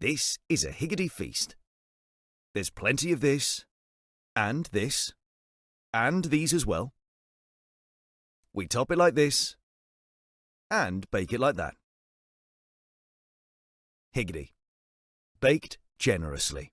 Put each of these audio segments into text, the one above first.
This is a higgity feast. There's plenty of this, and these as well. We top it like this, and bake it like that. Higgity. Baked generously.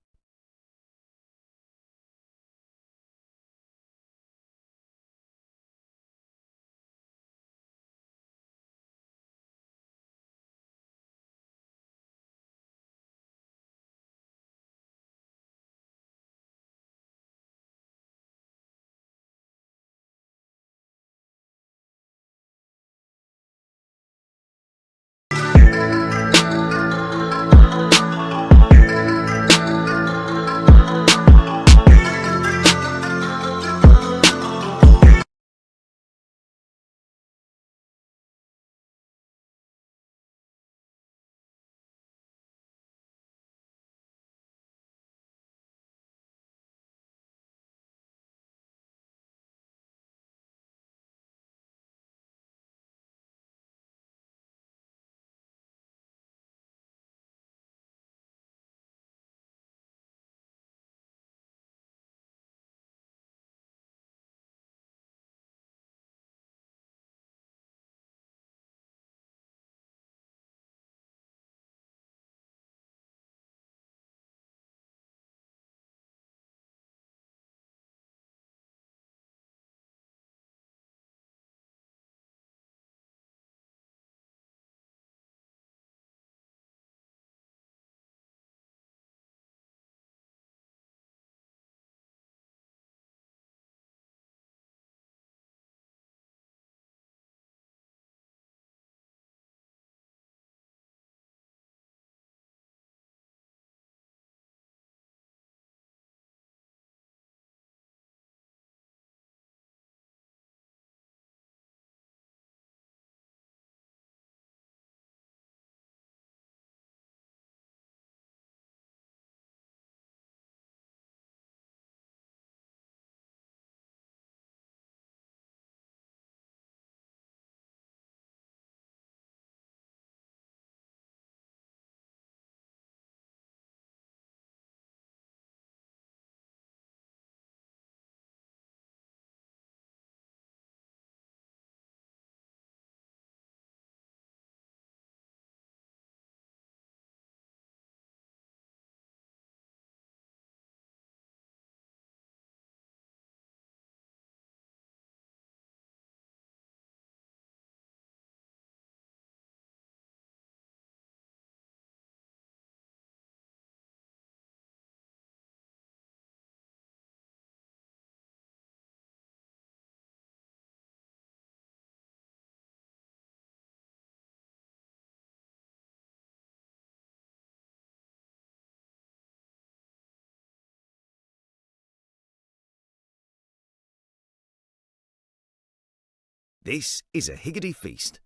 This is a higgity feast.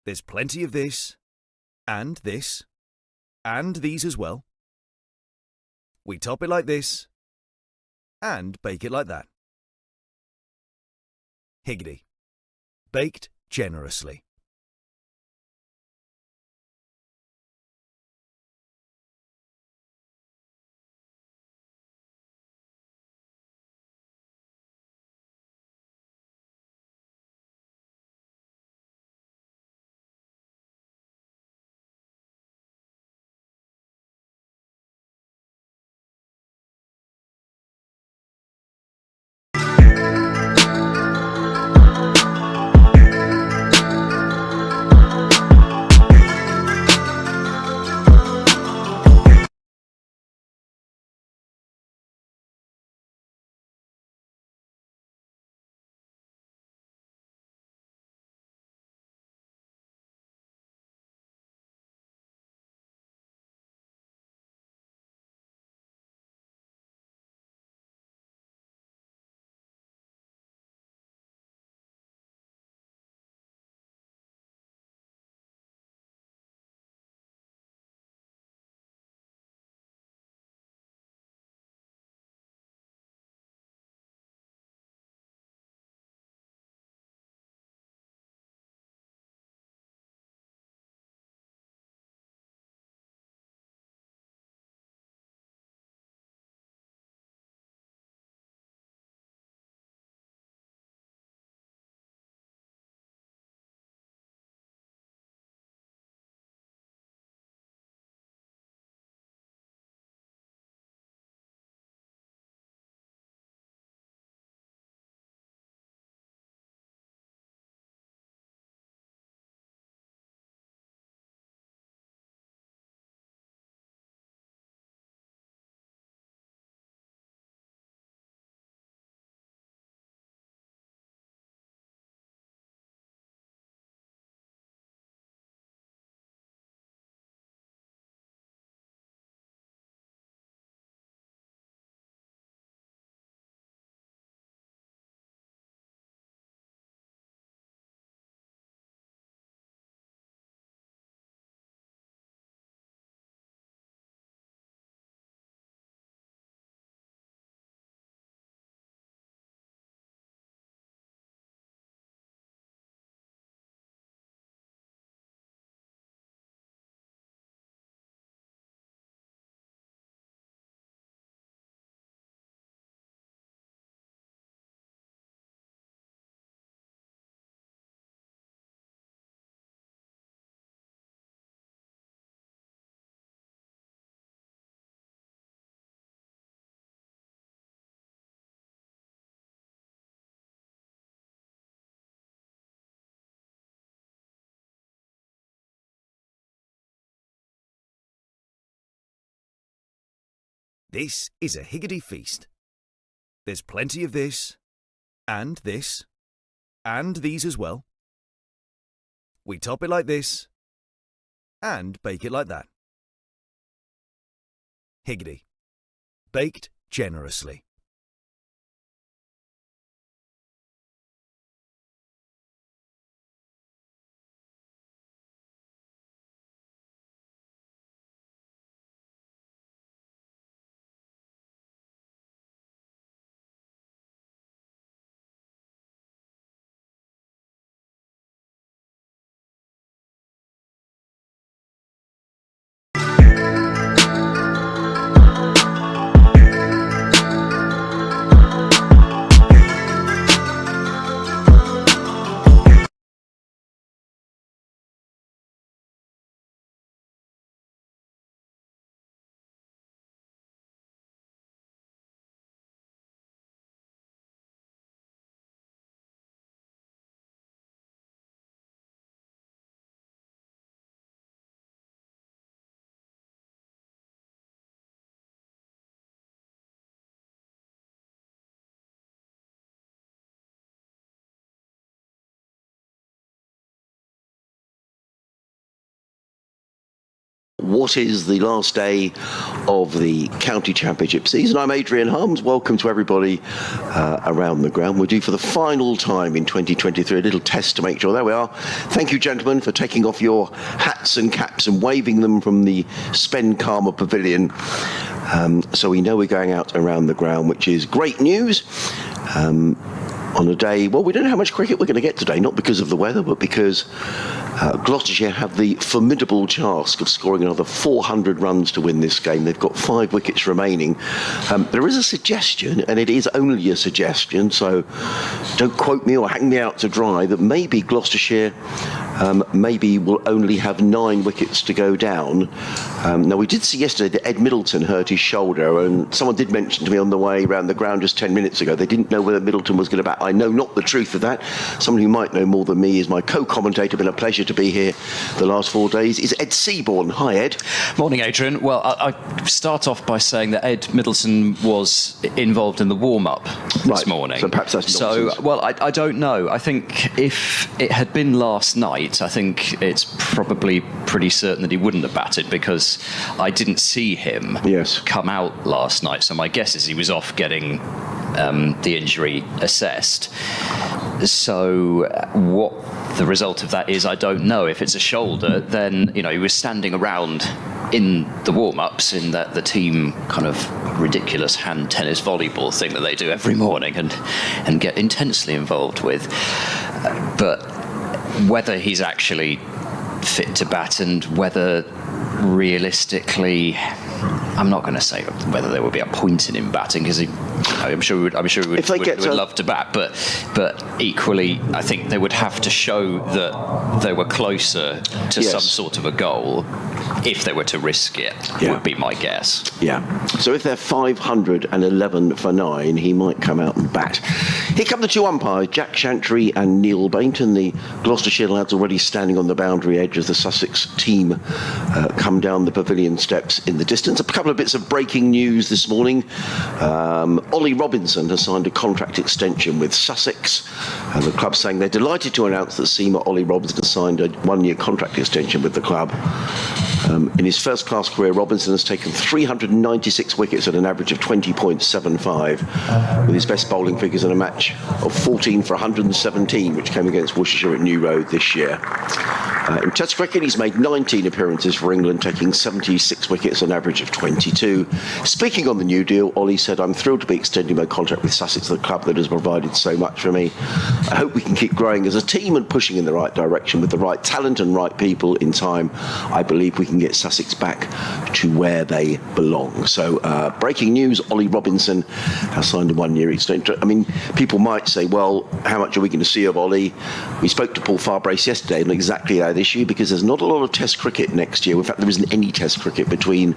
There's plenty of this, and these as well. We top it like this, and bake it like that. Higgity. Baked generously. This is a Higgity feast. There's plenty of this, and these as well. We top it like this, and bake it like that. Higgity. Baked generously. What is the last day of the county championship season? I'm Adrian Harms. Welcome to everybody around the ground. We'll do for the final time in 2023 a little test to make sure. There we are. Thank you, gentlemen, for taking off your hats and caps and waving them from the Spend Karma Pavilion. So we know we're going out around the ground, which is great news. On a day, well, we don't know how much cricket we're going to get today, not because of the weather, but because Gloucestershire have the formidable task of scoring another 400 runs to win this game. They've got 5 wickets remaining. There is a suggestion, and it is only a suggestion, so don't quote me or hang me out to dry, that maybe Gloucestershire maybe will only have 9 wickets to go down. Now, we did see yesterday that Ed Middleton hurt his shoulder, and someone did mention to me on the way around the ground just 10 minutes ago, they didn't know whether Middleton was going to bat. I know not the truth of that. Someone who might know more than me is my co-commentator. Been a pleasure to be here the last 4 days. Is Ed Seaborn. Hi, Ed. Morning, Adrian. Well, I start off by saying that Ed Middleton was involved in the warm-up this morning. So perhaps that's nonsense. So, well, I don't know. I think if it had been last night, I think it's probably pretty certain that he wouldn't have batted, because I didn't see him come out last night. So my guess is he was off getting the injury assessed. So what the result of that is, I don't know. If it's a shoulder, then, you know, he was standing around in the warm-ups in that the team kind of ridiculous hand tennis volleyball thing that they do every morning and get intensely involved with. But whether he's actually fit to bat and whether realistically, I'm not going to say whether there would be a point in him batting, because I'm sure we would love to bat, but equally, I think they would have to show that they were closer to some sort of a goal if they were to risk it. Would be my guess. Yeah. So if they're 511 for 9, he might come out and bat. Here come the 2 umpires, Jack Chantry and Neil Bainton. The Gloucestershire lads already standing on the boundary edge as the Sussex team come down the pavilion steps in the distance. A couple of bits of breaking news this morning. Ollie Robinson has signed a contract extension with Sussex. The club saying they're delighted to announce that seamer Ollie Robinson has signed a 1-year contract extension with the club. In his first-class career, Robinson has taken 396 wickets at an average of 20.75, with his best bowling figures in a match of 14 for 117, which came against Worcestershire at New Road this year. In Test cricket, he's made 19 appearances for England, taking 76 wickets, an average of 22. Speaking on the new deal, Ollie said, "I'm thrilled to be extending my contract with Sussex, the club that has provided so much for me. I hope we can keep growing as a team and pushing in the right direction with the right talent and right people in time. I believe we can get Sussex back to where they belong." So, breaking news, Ollie Robinson has signed a 1-year extension. I mean, people might say, well, how much are we going to see of Ollie? We spoke to Paul Farbrace yesterday, and exactly how that issue because there's not a lot of Test cricket next year. In fact, there isn't any Test cricket between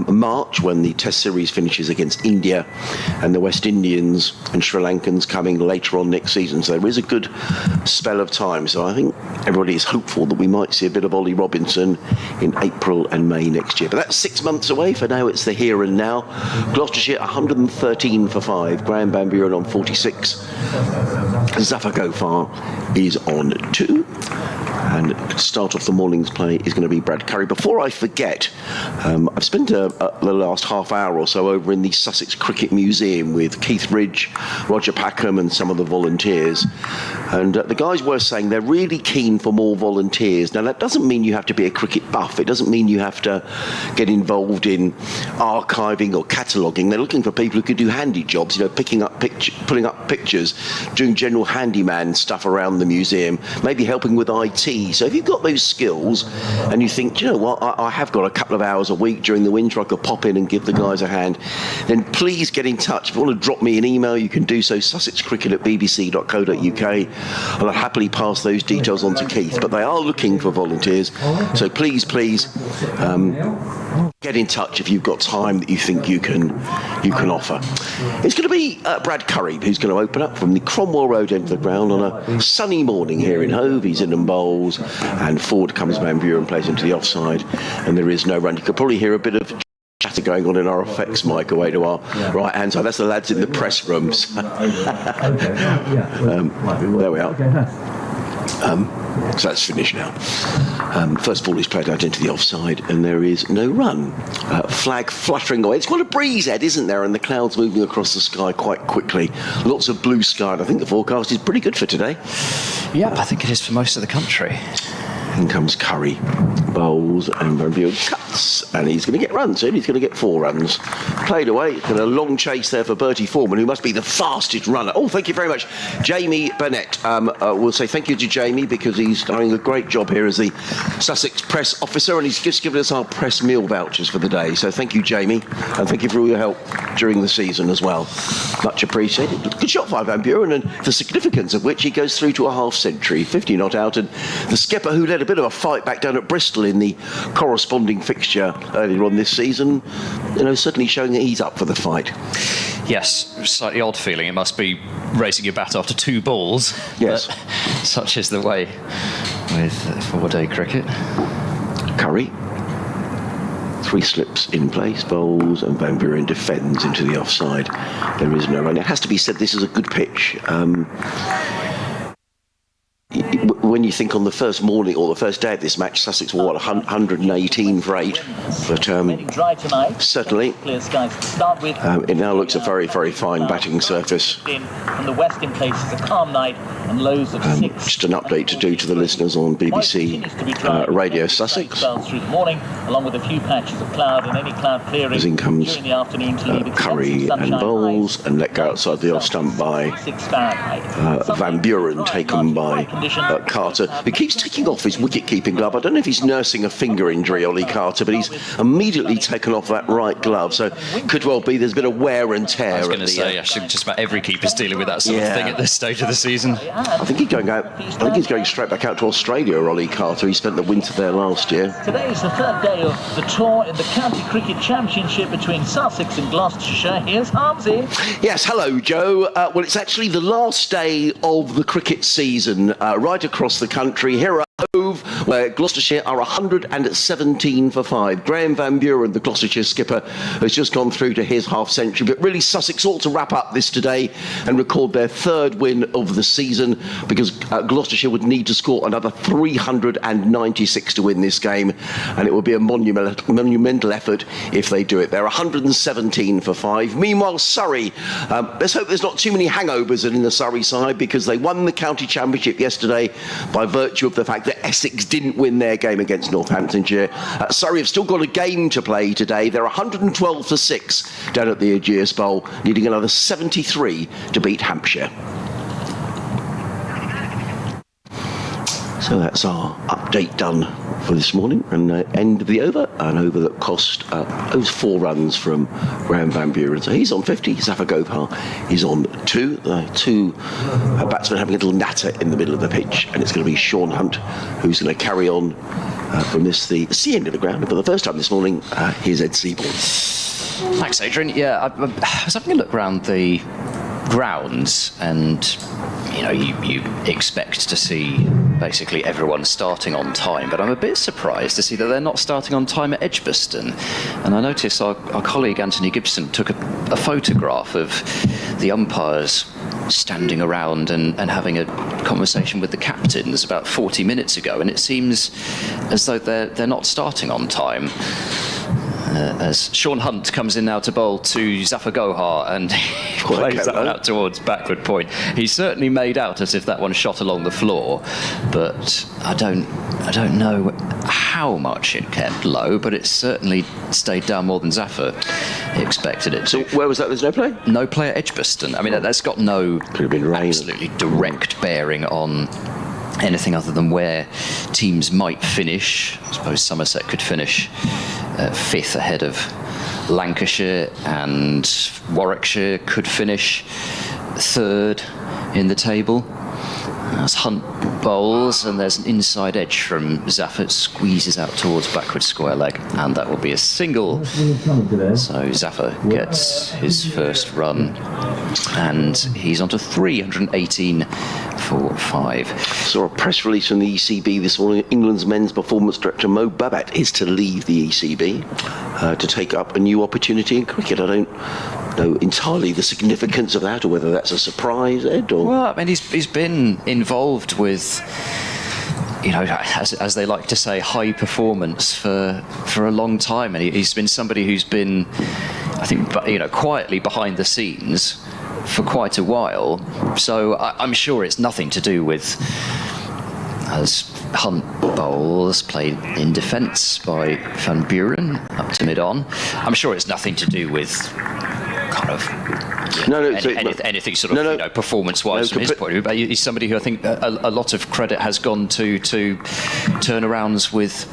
March, when the Test series finishes against India, and the West Indians and Sri Lankans coming later on next season. So there is a good spell of time. So I think everybody is hopeful that we might see a bit of Ollie Robinson in April and May next year. But that's 6 months away. For now, it's the here and now. Gloucestershire 113 for 5. Graham Van Buren on 46. Zafar Gofar is on 2. And to start off the morning's play is going to be Brad Curry. Before I forget, I've spent the last half hour or so over in the Sussex Cricket Museum with Keith Ridge, Roger Packham and some of the volunteers. And the guys were saying they're really keen for more volunteers. Now, that doesn't mean you have to be a cricket buff. It doesn't mean you have to get involved in archiving or cataloguing. They're looking for people who could do handy jobs, putting up pictures, doing general handyman stuff around the museum, maybe helping with IT. So if you've got those skills and you think, you know what, I have got a couple of hours a week during the winter, I could pop in and give the guys a hand, then please get in touch. If you want to drop me an email, you can do so, sussexcricket@bbc.co.uk, and I'll happily pass those details on to Keith. But they are looking for volunteers, so please get in touch if you've got time that you think you can offer. It's going to be Brad Curry who's going to open up from the Cromwell Road end of the ground on a sunny morning here in Hove. He's in and bowls, and forward comes Van Buren, plays into the offside, and there is no run. You could probably hear a bit of chatter going on in our effects mic away to our right hand side. That's the lads in the press rooms. There we are. So that's finished now. First ball is played out into the offside, and there is no run. Flag fluttering away. It's quite a breeze, Ed, isn't there? And the clouds moving across the sky quite quickly. Lots of blue sky, and I think the forecast is pretty good for today. Yeah, I think it is for most of the country. In comes Curry, bowls, and Van Buren cuts, and he's going to get runs in. He's going to get 4 runs. Played away. It's been a long chase there for Bertie Foreman, who must be the fastest runner. Oh, thank you very much, Jamie Burnett. We'll say thank you to Jamie because he's doing a great job here as the Sussex press officer, and he's just given us our press meal vouchers for the day. So thank you, Jamie, and thank you for all your help during the season as well. Much appreciated. Good shot by Van Buren, and the significance of which he goes through to a half century, 50 not out, and the skipper who led a bit of a fight back down at Bristol in the corresponding fixture earlier on this season, certainly showing that he's up for the fight. Yes, slightly odd feeling. It must be raising your bat after 2 balls. Yes. But such is the way with 4-day cricket. Curry. 3 slips in place, bowls, and Van Buren defends into the offside. There is no run. It has to be said this is a good pitch. When you think on the first morning or the first day of this match, Sussex were 118 for 8, but certainly it now looks a very, very fine batting surface. From the west in places a calm night and lows of 6. Just an update to do to the listeners on BBC Radio Sussex. Through the morning, along with a few patches of cloud and any cloud clearing as in comes during the afternoon to leave Curry and bowls, and let go outside the off stump by Van Buren, taken by Carter, who keeps taking off his wicket-keeping glove. I don't know if he's nursing a finger injury, Ollie Carter, but he's immediately taken off that right glove, so could well be there's a bit of wear and tear. I was going to say, actually, just about every keeper's dealing with that sort of thing at this stage of the season. I think he's going straight back out to Australia, Ollie Carter. He spent the winter there last year. Today is the 3rd day of the tour in the County Cricket Championship between Sussex and Gloucestershire. Here's Harmsy. Yes, hello, Joe. Well, it's actually the last day of the cricket season right across the country. Here at Hove, where Gloucestershire are 117 for 5. Graham Van Buren, the Gloucestershire skipper, has just gone through to his half century. But really, Sussex ought to wrap up this today and record their 3rd win of the season, because Gloucestershire would need to score another 396 to win this game, and it would be a monumental effort if they do it. They're 117 for 5. Meanwhile, Surrey, let's hope there's not too many hangovers in the Surrey side, because they won the county championship yesterday by virtue of the fact that Essex didn't win their game against Northamptonshire. Surrey have still got a game to play today. They're 112 for 6 down at the Ageas Bowl, needing another 73 to beat Hampshire. So So that's our update done for this morning, and end of the over, an over that cost those 4 runs from Graham Van Buren. So he's on 50, Zafar Govhar is on 2. Two batsmen having a little natter in the middle of the pitch, and it's going to be Sean Hunt who's going to carry on from the sea end of the ground. For the first time this morning, here's Ed Seaborn. Thanks, Adrian. Yeah, I was having a look around the grounds, and you expect to see basically everyone starting on time, but I'm a bit surprised to see that they're not starting on time at Edgbaston. And I noticed our colleague Anthony Gibson took a photograph of the umpires standing around and having a conversation with the captains about 40 minutes ago, and it seems as though they're not starting on time. As Sean Hunt comes in now to bowl to Zafar Govhar, and he plays that out towards backward point. He's certainly made out as if that one shot along the floor, but I don't know how much it kept low, but it certainly stayed down more than Zafar expected it to. So where was that? There's no play? No play at Edgbaston. I mean, that's got no absolutely direct bearing on anything other than where teams might finish. I suppose Somerset could finish 5th ahead of Lancashire, and Warwickshire could finish 3rd in the table. As Hunt bowls, and there's an inside edge from Zafar, squeezes out towards backward square leg, and that will be a single. So Zafar gets his first run, and he's on to 318 for 5. Saw a press release from the ECB this morning. England's men's performance director Mo Babat is to leave the ECB to take up a new opportunity in cricket. I don't know entirely the significance of that, or whether that's a surprise, Ed. Or... Well, I mean, he's been involved with, as they like to say, high performance for a long time, and he's been somebody who's been, I think, quietly behind the scenes for quite a while. So I'm sure it's nothing to do with, as Hunt bowls, played in defence by Van Buren up to mid-on. I'm sure it's nothing to do with kind of anything sort of performance-wise from his point of view. But he's somebody who I think a lot of credit has gone to turnarounds with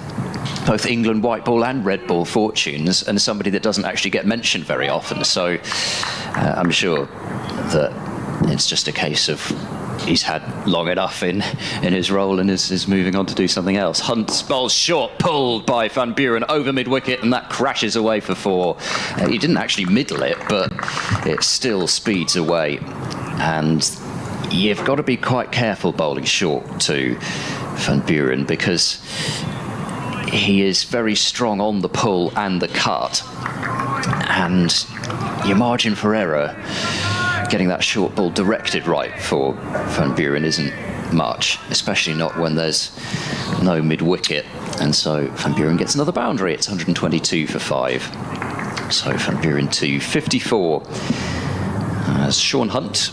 both England white ball and red ball fortunes, and somebody that doesn't actually get mentioned very often. So I'm sure that it's just a case of he's had long enough in his role and is moving on to do something else. Hunt bowls short, pulled by Van Buren over mid-wicket, and that crashes away for 4. He didn't actually middle it, but it still speeds away. And you've got to be quite careful bowling short to Van Buren, because he is very strong on the pull and the cut, and your margin for error getting that short ball directed right for Van Buren isn't much, especially not when there's no mid-wicket. And so Van Buren gets another boundary. It's 122 for 5. So Van Buren to 54. As Sean Hunt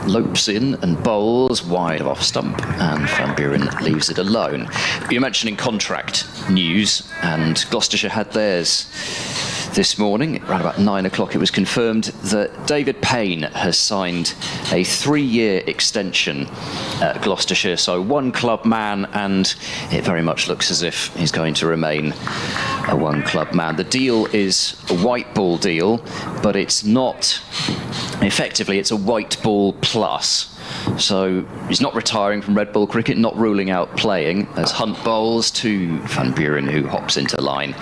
lopes in and bowls wide of off stump, and Van Buren leaves it alone. You're mentioning contract news, and Gloucestershire had theirs this morning. Around about 9 o'clock it was confirmed that David Payne has signed a 3-year extension at Gloucestershire. So one club man, and it very much looks as if he's going to remain a one club man. The deal is a white ball deal, but it's not, effectively it's a white ball plus. So he's not retiring from red ball cricket, not ruling out playing, as Hunt bowls to Van Buren, who hops into line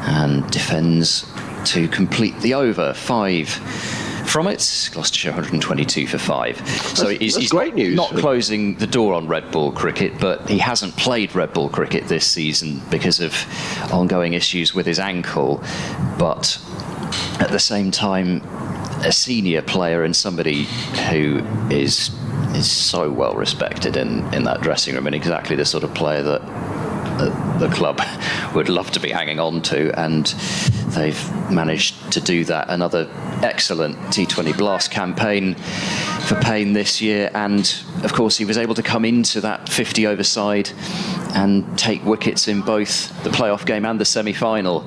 and defends to complete the over. 5 from it. Gloucestershire 122 for 5. So he's great news. Not closing the door on red ball cricket, but he hasn't played red ball cricket this season because of ongoing issues with his ankle. But at the same time, a senior player and somebody who is so well respected in that dressing room, and exactly the sort of player that the club would love to be hanging on to, and they've managed to do that. Another excellent T20 Blast campaign for Payne this year, and of course he was able to come into that 50 over side and take wickets in both the playoff game and the semi-final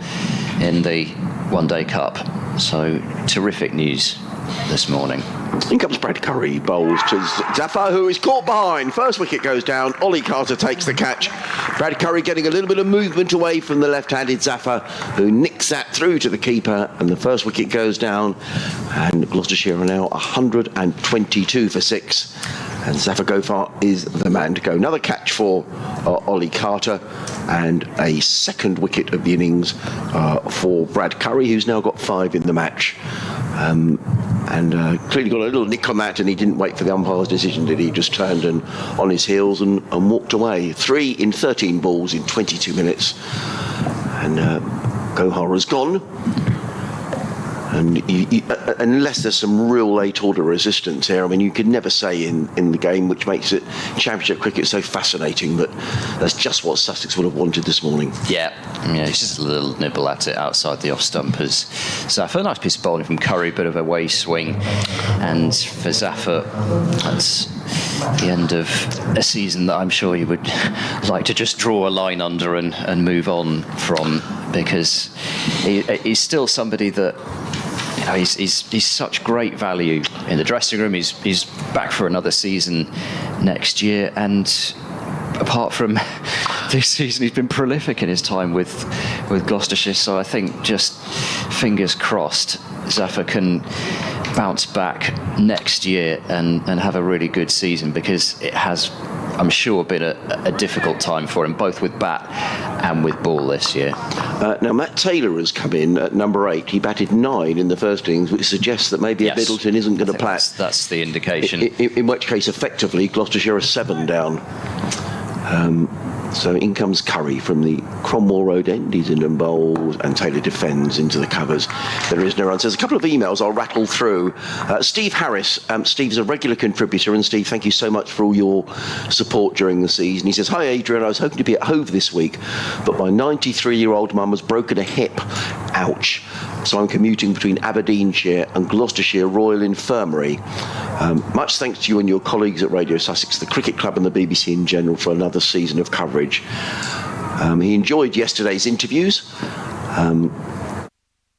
in the One Day Cup. So terrific news this morning. In comes Brad Curry, bowls to Zafar, who is caught behind. First wicket goes down. Ollie Carter takes the catch. Brad Curry getting a little bit of movement away from the left-handed Zafar, who nicks that through to the keeper, and the first wicket goes down. And Gloucestershire are now 122 for 6. And Zafar Gofar is the man to go. Another catch for Ollie Carter, and a second wicket of the innings for Brad Curry, who's now got 5 in the match. And clearly got a little nick on that, and he didn't wait for the umpire's decision, did he? Just turned and on his heels and walked away. 3 in 13 balls in 22 minutes. And Gohar has gone. And unless there's some real late order resistance here, I mean, you could never say in the game, which makes it Championship cricket so fascinating, but that's just what Sussex would have wanted this morning. Yeah, it's just a little nibble at it outside the off stump as Zafar. Nice piece of bowling from Curry, bit of a way swing. And for Zafar, that's the end of a season that I'm sure you would like to just draw a line under and move on from, because he's still somebody that, you know, he's such great value in the dressing room. He's back for another season next year, and apart from this season, he's been prolific in his time with Gloucestershire. So I think, just fingers crossed, Zafar can bounce back next year and have a really good season, because it has, I'm sure, been a difficult time for him, both with bat and with ball this year. Now, Matt Taylor has come in at number 8. He batted 9 in the first innings, which suggests that maybe Middleton isn't going to play. That's the indication. In which case, effectively, Gloucestershire are 7 down. So in comes Curry from the Cromwell Road end. He's in and bowls, and Taylor defends into the covers. There is no run. So there's a couple of emails I'll rattle through. Steve Harris. Steve's a regular contributor, and Steve, thank you so much for all your support during the season. He says, "Hi Adrian, I was hoping to be at Hove this week, but my 93-year-old mum has broken a hip. Ouch. So I'm commuting between Aberdeenshire and Gloucestershire Royal Infirmary. Much thanks to you and your colleagues at Radio Sussex, the Cricket Club and the BBC in general for another season of coverage." He enjoyed yesterday's interviews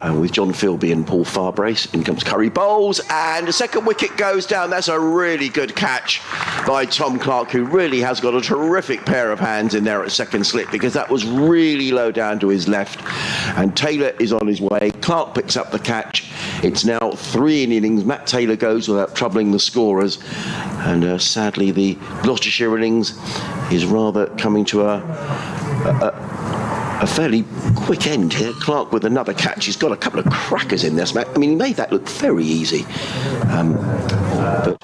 with John Philby and Paul Farbrace. In comes Curry, bowls, and the second wicket goes down. That's a really good catch by Tom Clark, who really has got a terrific pair of hands in there at second slip, because that was really low down to his left. And Taylor is on his way. Clark picks up the catch. It's now 3 in innings. Matt Taylor goes without troubling the scorers. And sadly, the Gloucestershire innings is rather coming to a fairly quick end here. Clark with another catch. He's got a couple of crackers in this match. I mean, he made that look very easy. But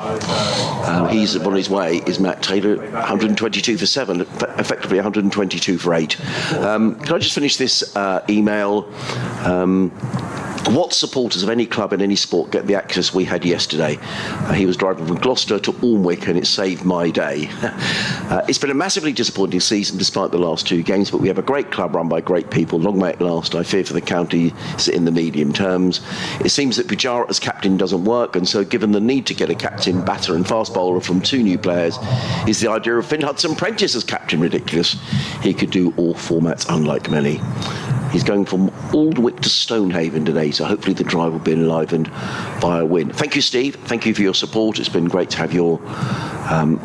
he's on his way, is Matt Taylor. 122 for 7, effectively 122 for 8. Can I just finish this email? What supporters of any club in any sport get the access we had yesterday? He was driving from Gloucester to Alnwick, and it saved my day. It's been a massively disappointing season despite the last 2 games, but we have a great club run by great people. Long may it last. I fear for the county in the medium terms. It seems that Pujara as captain doesn't work, and so given the need to get a captain, batter and fast bowler from 2 new players, is the idea of Finn Hudson-Prentice as captain ridiculous? He could do all formats, unlike many. He's going from Aldwick to Stonehaven today, so hopefully the drive will be enlivened by a win. Thank you, Steve. Thank you for your support. It's been great to have your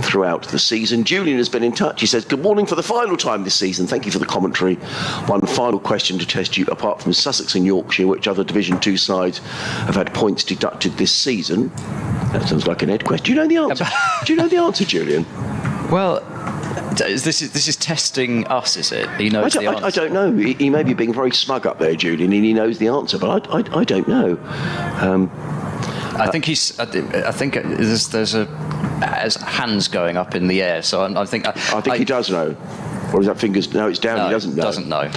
throughout the season. Julian has been in touch. He says, "Good morning for the final time this season. Thank you for the commentary. One final question to test you. Apart from Sussex and Yorkshire, which other Division 2 sides have had points deducted this season?" That sounds like an Ed question. Do you know the answer? Do you know the answer, Julian? Well, this is testing us, is it? He knows the answer. I don't know. He may be being very smug up there, Julian, and he knows the answer, but I don't know. I think there's hands going up in the air, so I think he does know. Or is that fingers? No, it's down. No, he doesn't know. Doesn't know.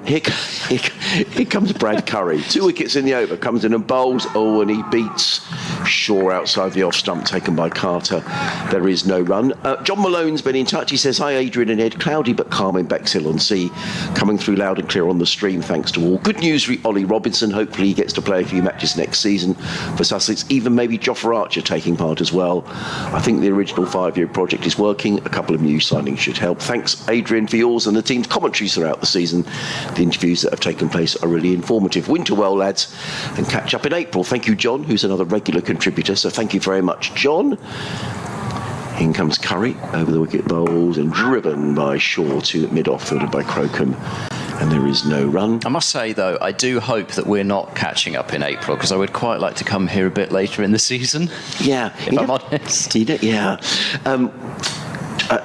Here comes Brad Curry. 2 wickets in the over. Comes in and bowls. Oh, and he beats Shaw outside the off stump, taken by Carter. There is no run. John Malone's been in touch. He says, "Hi Adrian and Ed. Cloudy but calm in Bexhill on Sea. Coming through loud and clear on the stream. Thanks to all. Good news for Ollie Robinson. Hopefully he gets to play a few matches next season for Sussex. Even maybe Jofra Archer taking part as well. I think the original 5-year project is working. A couple of new signings should help. Thanks, Adrian, for yours and the team's commentaries throughout the season. The interviews that have taken place are really informative. Winter well, lads, and catch up in April." Thank you, John, who's another regular contributor contributor. So thank you very much, John. In comes Curry over the wicket bowls and driven by Shaw to mid-off, fielded by Crocombe. And there is no run. I must say, though, I do hope that we're not catching up in April, because I would quite like to come here a bit later in the season. Yeah. If I'm honest. Yeah.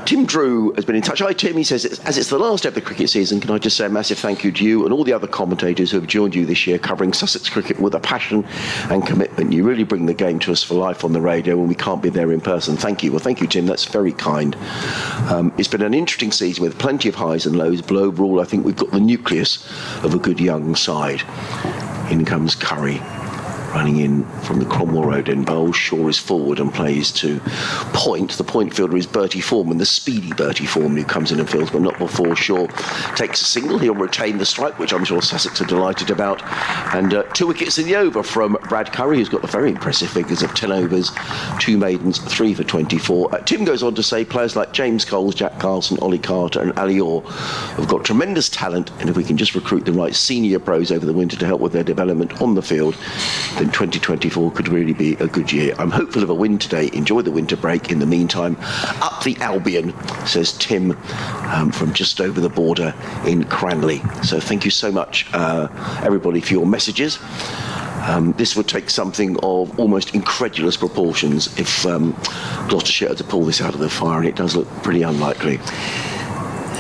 Tim Drew has been in touch. Hi, Tim. He says, as it's the last day of the cricket season, can I just say a massive thank you to you and all the other commentators who have joined you this year, covering Sussex cricket with a passion and commitment. You really bring the game to us for life on the radio when we can't be there in person. Thank you. Well, thank you, Tim. That's very kind. It's been an interesting season with plenty of highs and lows, but overall, I think we've got the nucleus of a good young side. In comes Curry, running in from the Cromwell Road end bowl. Shaw is forward and plays to point. The point fielder is Bertie Foreman, the speedy Bertie Foreman, who comes in and fields, but not before Shaw takes a single. He'll retain the strike, which I'm sure Sussex are delighted about. And 2 wickets in the over from Brad Curry, who's got the very impressive figures of 10 overs, 2 maidens, 3 for 24. Tim goes on to say players like James Coles, Jack Carlson, Ollie Carter and Ali Orr have got tremendous talent, and if we can just recruit the right senior pros over the winter to help with their development on the field, then 2024 could really be a good year. I'm hopeful of a win today. Enjoy the winter break. In the meantime, up the Albion, says Tim from just over the border in Cranley. So thank you so much, everybody, for your messages. This would take something of almost incredulous proportions if Gloucestershire had to pull this out of the fire, and it does look pretty unlikely.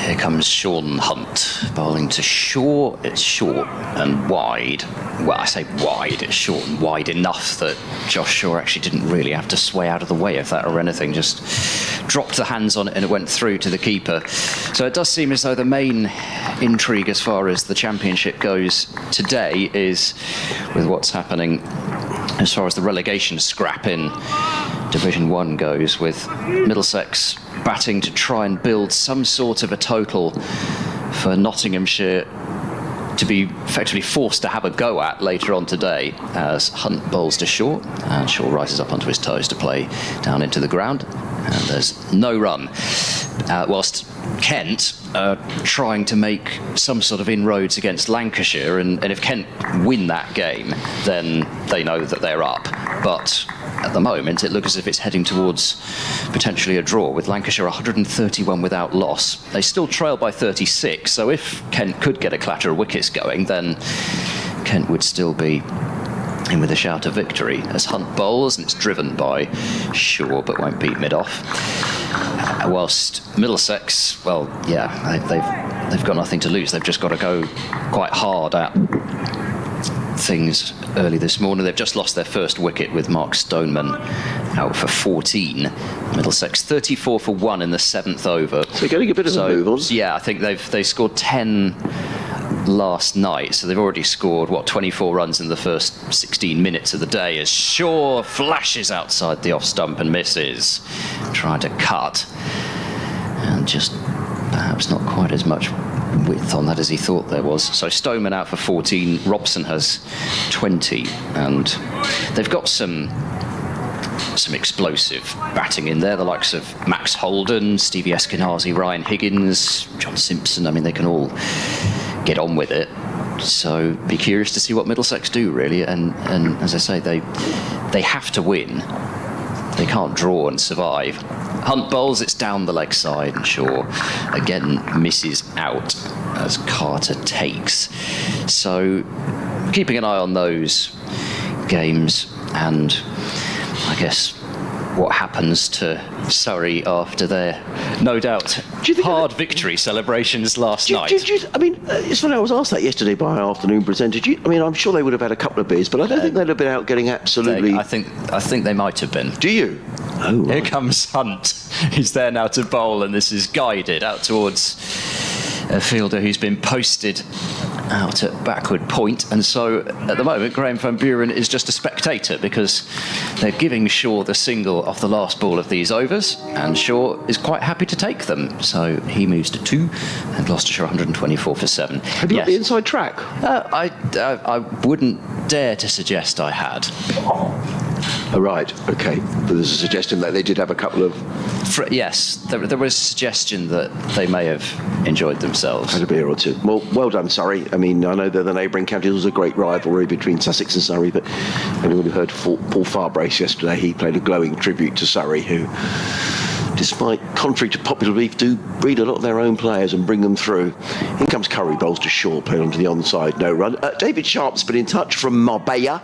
Here comes Sean Hunt, bowling to Shaw. It's short and wide. Well, I say wide, it's short and wide enough that Josh Shaw actually didn't really have to sway out of the way of that or anything, just dropped the hands on it and it went through to the keeper. So it does seem as though the main intrigue as far as the championship goes today is with what's happening as far as the relegation scrap in Division 1 goes, with Middlesex batting to try and build some sort of a total for Nottinghamshire to be effectively forced to have a go at later on today, as Hunt bowls to Shaw, and Shaw rises up onto his toes to play down into the ground, and there's no run. Whilst Kent are trying to make some sort of inroads against Lancashire, and if Kent win that game, then they know that they're up. But at the moment, it looks as if it's heading towards potentially a draw, with Lancashire 131 without loss. They still trail by 36, so if Kent could get a clatter of wickets going, then Kent would still be in with a shout of victory, as Hunt bowls, and it's driven by Shaw but won't beat mid-off. Whilst Middlesex, well, yeah, they've got nothing to lose. They've just got to go quite hard at things early this morning. They've just lost their first wicket with Mark Stoneman out for 14. Middlesex 34 for 1 in the 7th over. So getting a bit of a move on. Yeah, I think they scored 10 last night, so they've already scored 24 runs in the first 16 minutes of the day, as Shaw flashes outside the off stump and misses, trying to cut, and just perhaps not quite as much width on that as he thought there was. So Stoneman out for 14, Robson has 20, and they've got some explosive batting in there, the likes of Max Holden, Stevie Eskenazi, Ryan Higgins, John Simpson. I mean, they can all get on with it. So be curious to see what Middlesex do, really. And as I say, they have to win. They can't draw and survive. Hunt bowls, it's down the leg side, and Shaw again misses out as Carter takes. So keeping an eye on those games, and I guess what happens to Surrey after their, no doubt, hard victory celebrations last night. I mean, it's funny, I was asked that yesterday by our afternoon presenter. I'm sure they would have had a couple of beers, but I don't think they'd have been out getting absolutely... I think they might have been. Do you? Oh, right. Here comes Hunt. He's there now to bowl, and this is guided out towards a fielder who's been posted out at backward point. And so at the moment, Graham Van Buren is just a spectator, because they're giving Shaw the single off the last ball of these overs, and Shaw is quite happy to take them. So he moves to 2, and Gloucestershire 124 for 7. Have you got the inside track? I wouldn't dare to suggest I had. Oh, right, okay. But there's a suggestion that they did have a couple of... Yes, there was a suggestion that they may have enjoyed themselves. Had a beer or two. Well done, Surrey. I mean, I know that the neighbouring counties was a great rivalry between Sussex and Surrey, but anyone who heard Paul Farbrace yesterday, he played a glowing tribute to Surrey, who, despite contrary to popular belief, do breed a lot of their own players and bring them through. In comes Curry, bowls to Shaw, played onto the onside, no run. David Sharp's been in touch from Marbella.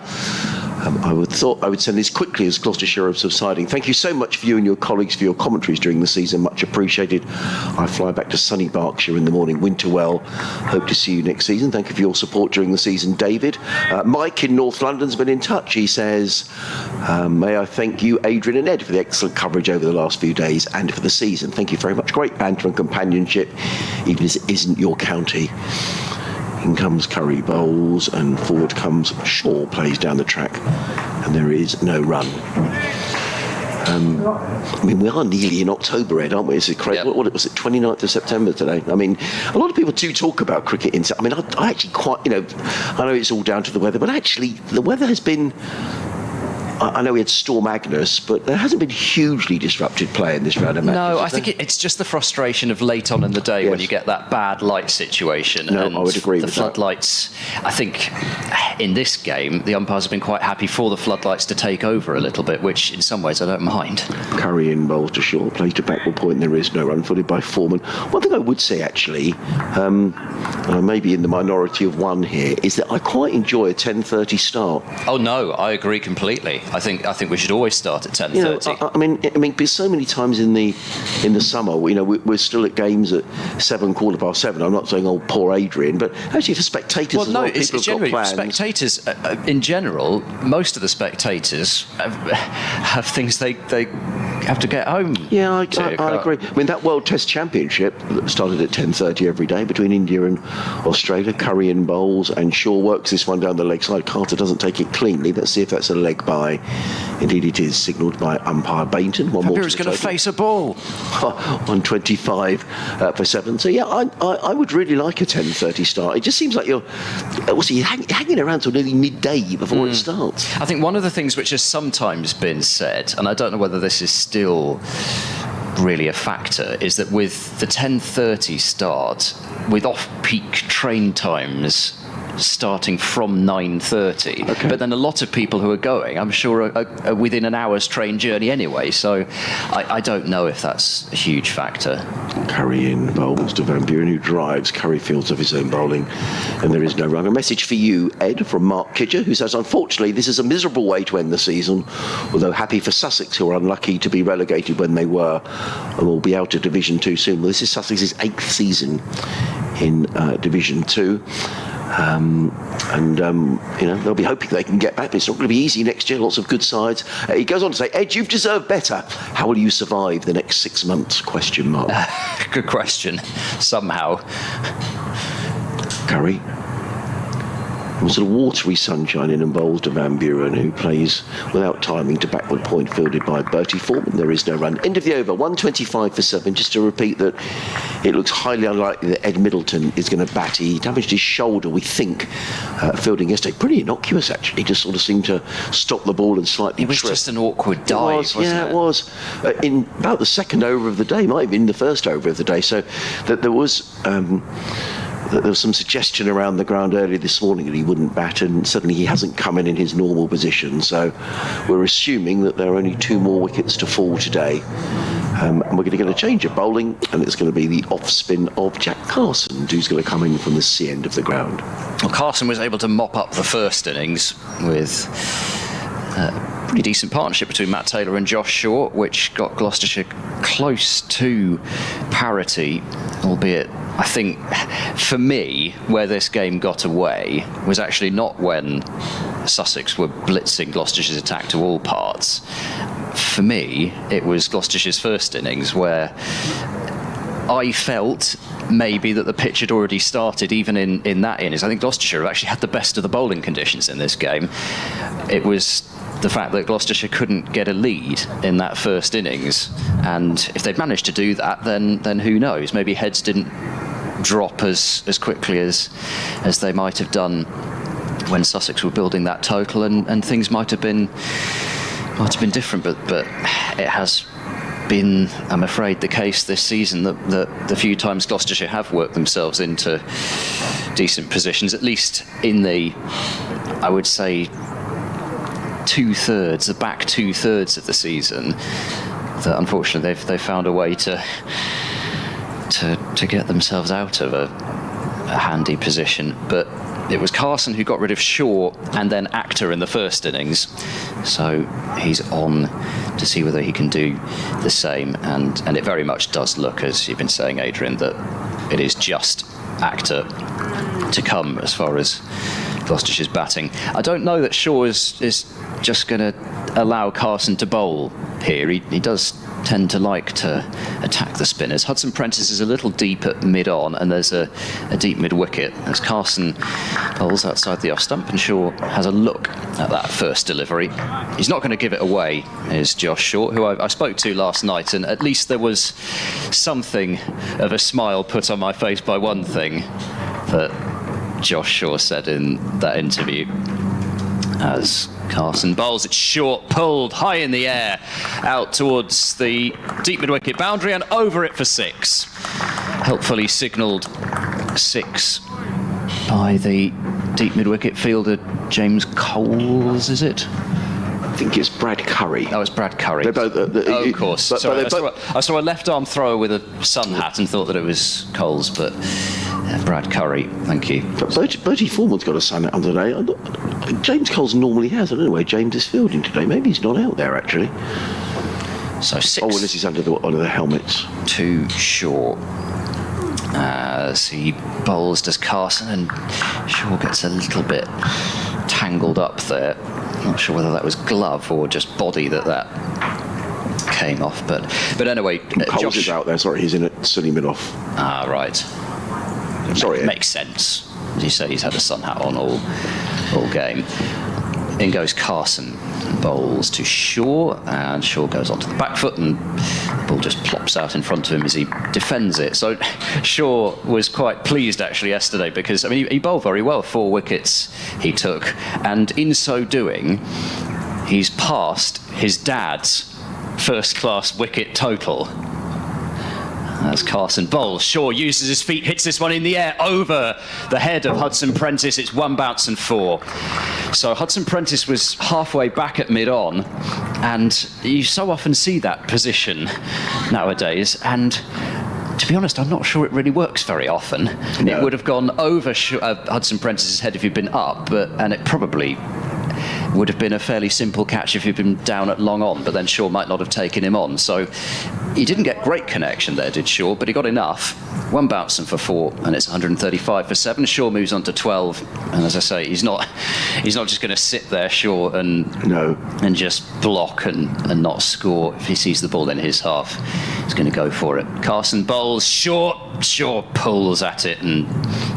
I would send this quickly as Gloucestershire are subsiding. Thank you so much for you and your colleagues for your commentaries during the season. Much appreciated. I fly back to sunny Berkshire in the morning. Winter well. Hope to see you next season. Thank you for your support during the season, David. Mike in North London's been in touch. He says, may I thank you, Adrian and Ed, for the excellent coverage over the last few days and for the season. Thank you very much. Great banter and companionship, even as it isn't your county. In comes Curry, bowls, and forward comes Shaw, plays down the track, and there is no run. I mean, we are nearly in October, Ed, aren't we? It's crazy. Yep. What was it, 29th of September today? I mean, a lot of people do talk about cricket in... I mean, I actually quite, I know it's all down to the weather, but actually the weather has been... I know we had Storm Agnes, but there hasn't been hugely disrupted play in this round of matches. No, I think it's just the frustration of late on in the day when you get that bad light situation. No, and I would agree with the floodlights, I think in this game, the umpires have been quite happy for the floodlights to take over a little bit, which in some ways I don't mind. Curry in, bowls to Shaw, plays to backward point, there is no run, footed by Foreman. One thing I would say, actually, and I may be in the minority of one here, is that I quite enjoy a 10:30 start. Oh, no, I agree completely. I think we should always start at 10:30. I mean, because so many times in the summer, we're still at games at 7, 7:15. I'm not saying, oh, poor Adrian, but actually for spectators, it's generally spectators in general. Most of the spectators have things they have to get home. Yeah, I agree. I mean, that World Test Championship that started at 10:30 every day between India and Australia. Curry in bowls, and Shaw works this one down the leg side. Carter doesn't take it cleanly. Let's see if that's a leg by. Indeed, it is signalled by umpire Bainton. One more. Who's going to face a ball? 125 for 7. So yeah, I would really like a 10:30 start. It just seems like you're hanging around till nearly midday before it starts. I think one of the things which has sometimes been said, and I don't know whether this is still really a factor, is that with the 10:30 start, with off-peak train times starting from 9:30, but then a lot of people who are going, I'm sure, are within an hour's train journey anyway, so I don't know if that's a huge factor. Curry in bowls to Van Buren, who drives. Curry fields of his own bowling, and there is no run. A message for you, Ed, from Mark Kidger, who says, unfortunately, this is a miserable way to end the season, although happy for Sussex, who are unlucky to be relegated when they were, and will be out of Division 2 soon. Well, this is Sussex's 8th season in Division 2. They'll be hoping they can get back, but it's not going to be easy next year. Lots of good sides. He goes on to say, Ed, you've deserved better. How will you survive the next 6 months? ? Good question. Somehow. Curry. Sort of watery sunshine in and bowls to Van Buren, who plays without timing to backward point, fielded by Bertie Foreman. There is no run. End of the over, 125 for 7. Just to repeat that it looks highly unlikely that Ed Middleton is going to bat. He damaged his shoulder, we think, fielding yesterday. Pretty innocuous, actually. Just sort of seemed to stop the ball and slightly It was just an awkward dive, wasn't it? It was. In about the second over of the day, might have been the first over of the day. So that there was... there was some suggestion around the ground earlier this morning that he wouldn't bat, and suddenly he hasn't come in his normal position. So we're assuming that there are only 2 more wickets to fall today. And we're going to get a change of bowling, and it's going to be the off-spin of Jack Carson, who's going to come in from the sea end of the ground. Well, Carson was able to mop up the first innings with pretty decent partnership between Matt Taylor and Josh Shaw, which got Gloucestershire close to parity, albeit I think for me where this game got away was actually not when Sussex were blitzing Gloucestershire's attack to all parts. For me, it was Gloucestershire's first innings where I felt maybe that the pitch had already started even in that innings. I think Gloucestershire have actually had the best of the bowling conditions in this game. It was the fact that Gloucestershire couldn't get a lead in that first innings, and if they'd managed to do that, then who knows, maybe heads didn't drop as quickly as they might have done when Sussex were building that total, and things might have been might have been different, but it has been, I'm afraid, the case this season that the few times Gloucestershire have worked themselves into decent positions, at least in the, I would say, the back two-thirds of the season, that unfortunately they've found a way to get themselves out of a handy position. But it was Carson who got rid of Shaw and then Actor in the first innings, so he's on to see whether he can do the same, and it very much does look, as you've been saying, Adrian, that it is just Actor to come as far as Gloucestershire's batting. I don't know that Shaw is just going to allow Carson to bowl here. He does tend to like to attack the spinners. Hudson Prentice is a little deep at mid-on, and there's a deep mid-wicket as Carson bowls outside the off-stump, and Shaw has a look at that first delivery. He's not going to give it away, is Josh Shaw, who I spoke to last night, and at least there was something of a smile put on my face by one thing that Josh Shaw said in that interview. As Carson bowls, it's short, pulled high in the air, out towards the deep mid-wicket boundary and over it for 6. Helpfully signalled 6 by the deep mid-wicket fielder James Coles, is it? I think it's Brad Curry. Oh, it's Brad Curry. They're both, of course. Sorry, I saw a left-arm thrower with a sun hat and thought that it was Coles, but Brad Curry, thank you. Bertie Foreman's got a sun hat on today. James Coles normally has. I don't know where James is fielding today. Maybe he's not out there, actually. So 6. Oh, well, this is under the helmets. Too short. As he bowls, does Carson, and Shaw gets a little bit tangled up there. Not sure whether that was glove or just body that came off, but anyway, Coles Josh is out there. Sorry, he's in at sunny mid-off. Ah, right. Sorry, makes sense. As you say, he's had a sun hat on all game. In goes Carson, bowls to Shaw, and Shaw goes onto the back foot, and the ball just plops out in front of him as he defends it. So Shaw was quite pleased actually yesterday, because I mean he bowled very well. 4 wickets he took, and in so doing, he's passed his dad's first-class wicket total. As Carson bowls, Shaw uses his feet, hits this one in the air over the head of Hudson Prentice. It's 1 bounce and 4. So Hudson Prentice was halfway back at mid-on, and you so often see that position nowadays, and to be honest, I'm not sure it really works very often. No. It would have gone over Hudson Prentice's head if he'd been up, and it probably would have been a fairly simple catch if he'd been down at long on, but then Shaw might not have taken him on. So he didn't get great connection there, did Shaw, but he got enough. 1 bounce and for 4, and it's 135 for 7. Shaw moves on to 12, and as I say, he's not just going to sit there, Shaw, and just block and not score. If he sees the ball in his half, he's going to go for it. Carson bowls short. Shaw pulls at it and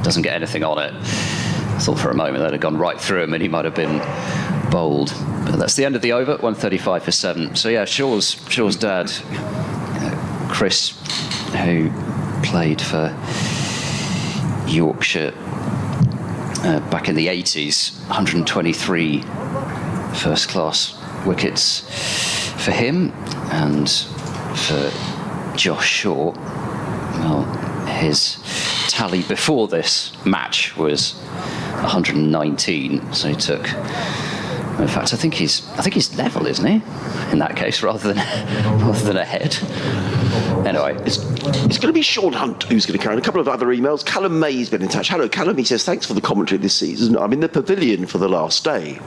doesn't get anything on it. I thought for a moment that had gone right through him and he might have been bowled. But that's the end of the over, 135 for 7. So yeah, Shaw's dad, Chris, who played for Yorkshire back in the 80s, 123 first-class wickets for him, and for Josh Shaw, well, his tally before this match was 119, so he took, in fact, I think he's level, isn't he, in that case, rather than ahead. Anyway, it's going to be Sean Hunt who's going to carry on. A couple of other emails. Callum May's been in touch. Hello, Callum. He says, thanks for the commentary this season. I'm in the pavilion for the last day.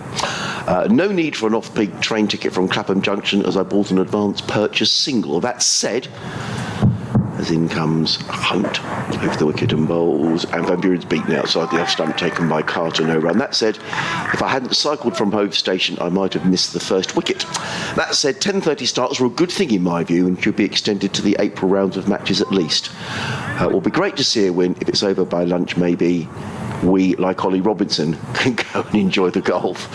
No need for an off-peak train ticket from Clapham Junction, as I bought an advance purchase single. That said, as in comes Hunt over the wicket and bowls, and Van Buren's beaten outside the off-stump, taken by Carter, no run. That said, if I hadn't cycled from Hove Station, I might have missed the first wicket. That said, 10:30 starts are a good thing in my view, and should be extended to the April rounds of matches at least. It will be great to see a win. If it's over by lunch, maybe we, like Ollie Robinson, can go and enjoy the golf.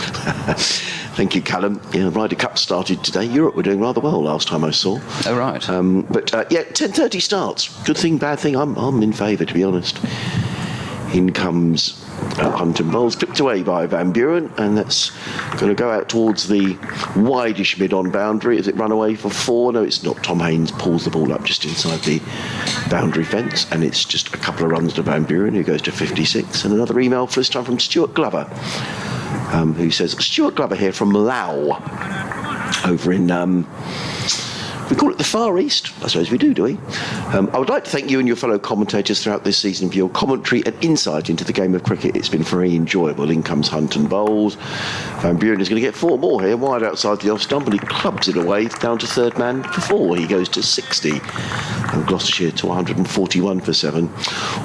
Thank you, Callum. Yeah, Ryder Cup started today. Europe were doing rather well last time I saw. Oh, right. But 10:30 starts. Good thing, bad thing. I'm in favour, to be honest. In comes Hunton Bowles, clipped away by Van Buren, and that's going to go out towards the wideish mid-on boundary. Is it run away for 4? No, it's not. Tom Haynes pulls the ball up just inside the boundary fence, and it's just a couple of runs to Van Buren, who goes to 56. And another email for this time from Stuart Glover, who says, Stuart Glover here from Laos, over in... we call it the Far East. I suppose we do we? I would like to thank you and your fellow commentators throughout this season for your commentary and insight into the game of cricket. It's been very enjoyable. In comes Hunton Bowles. Van Buren is going to get 4 more here, wide outside the off stump, and he clubs it away down to third man for 4. He goes to 60. And Gloucestershire to 141 for 7.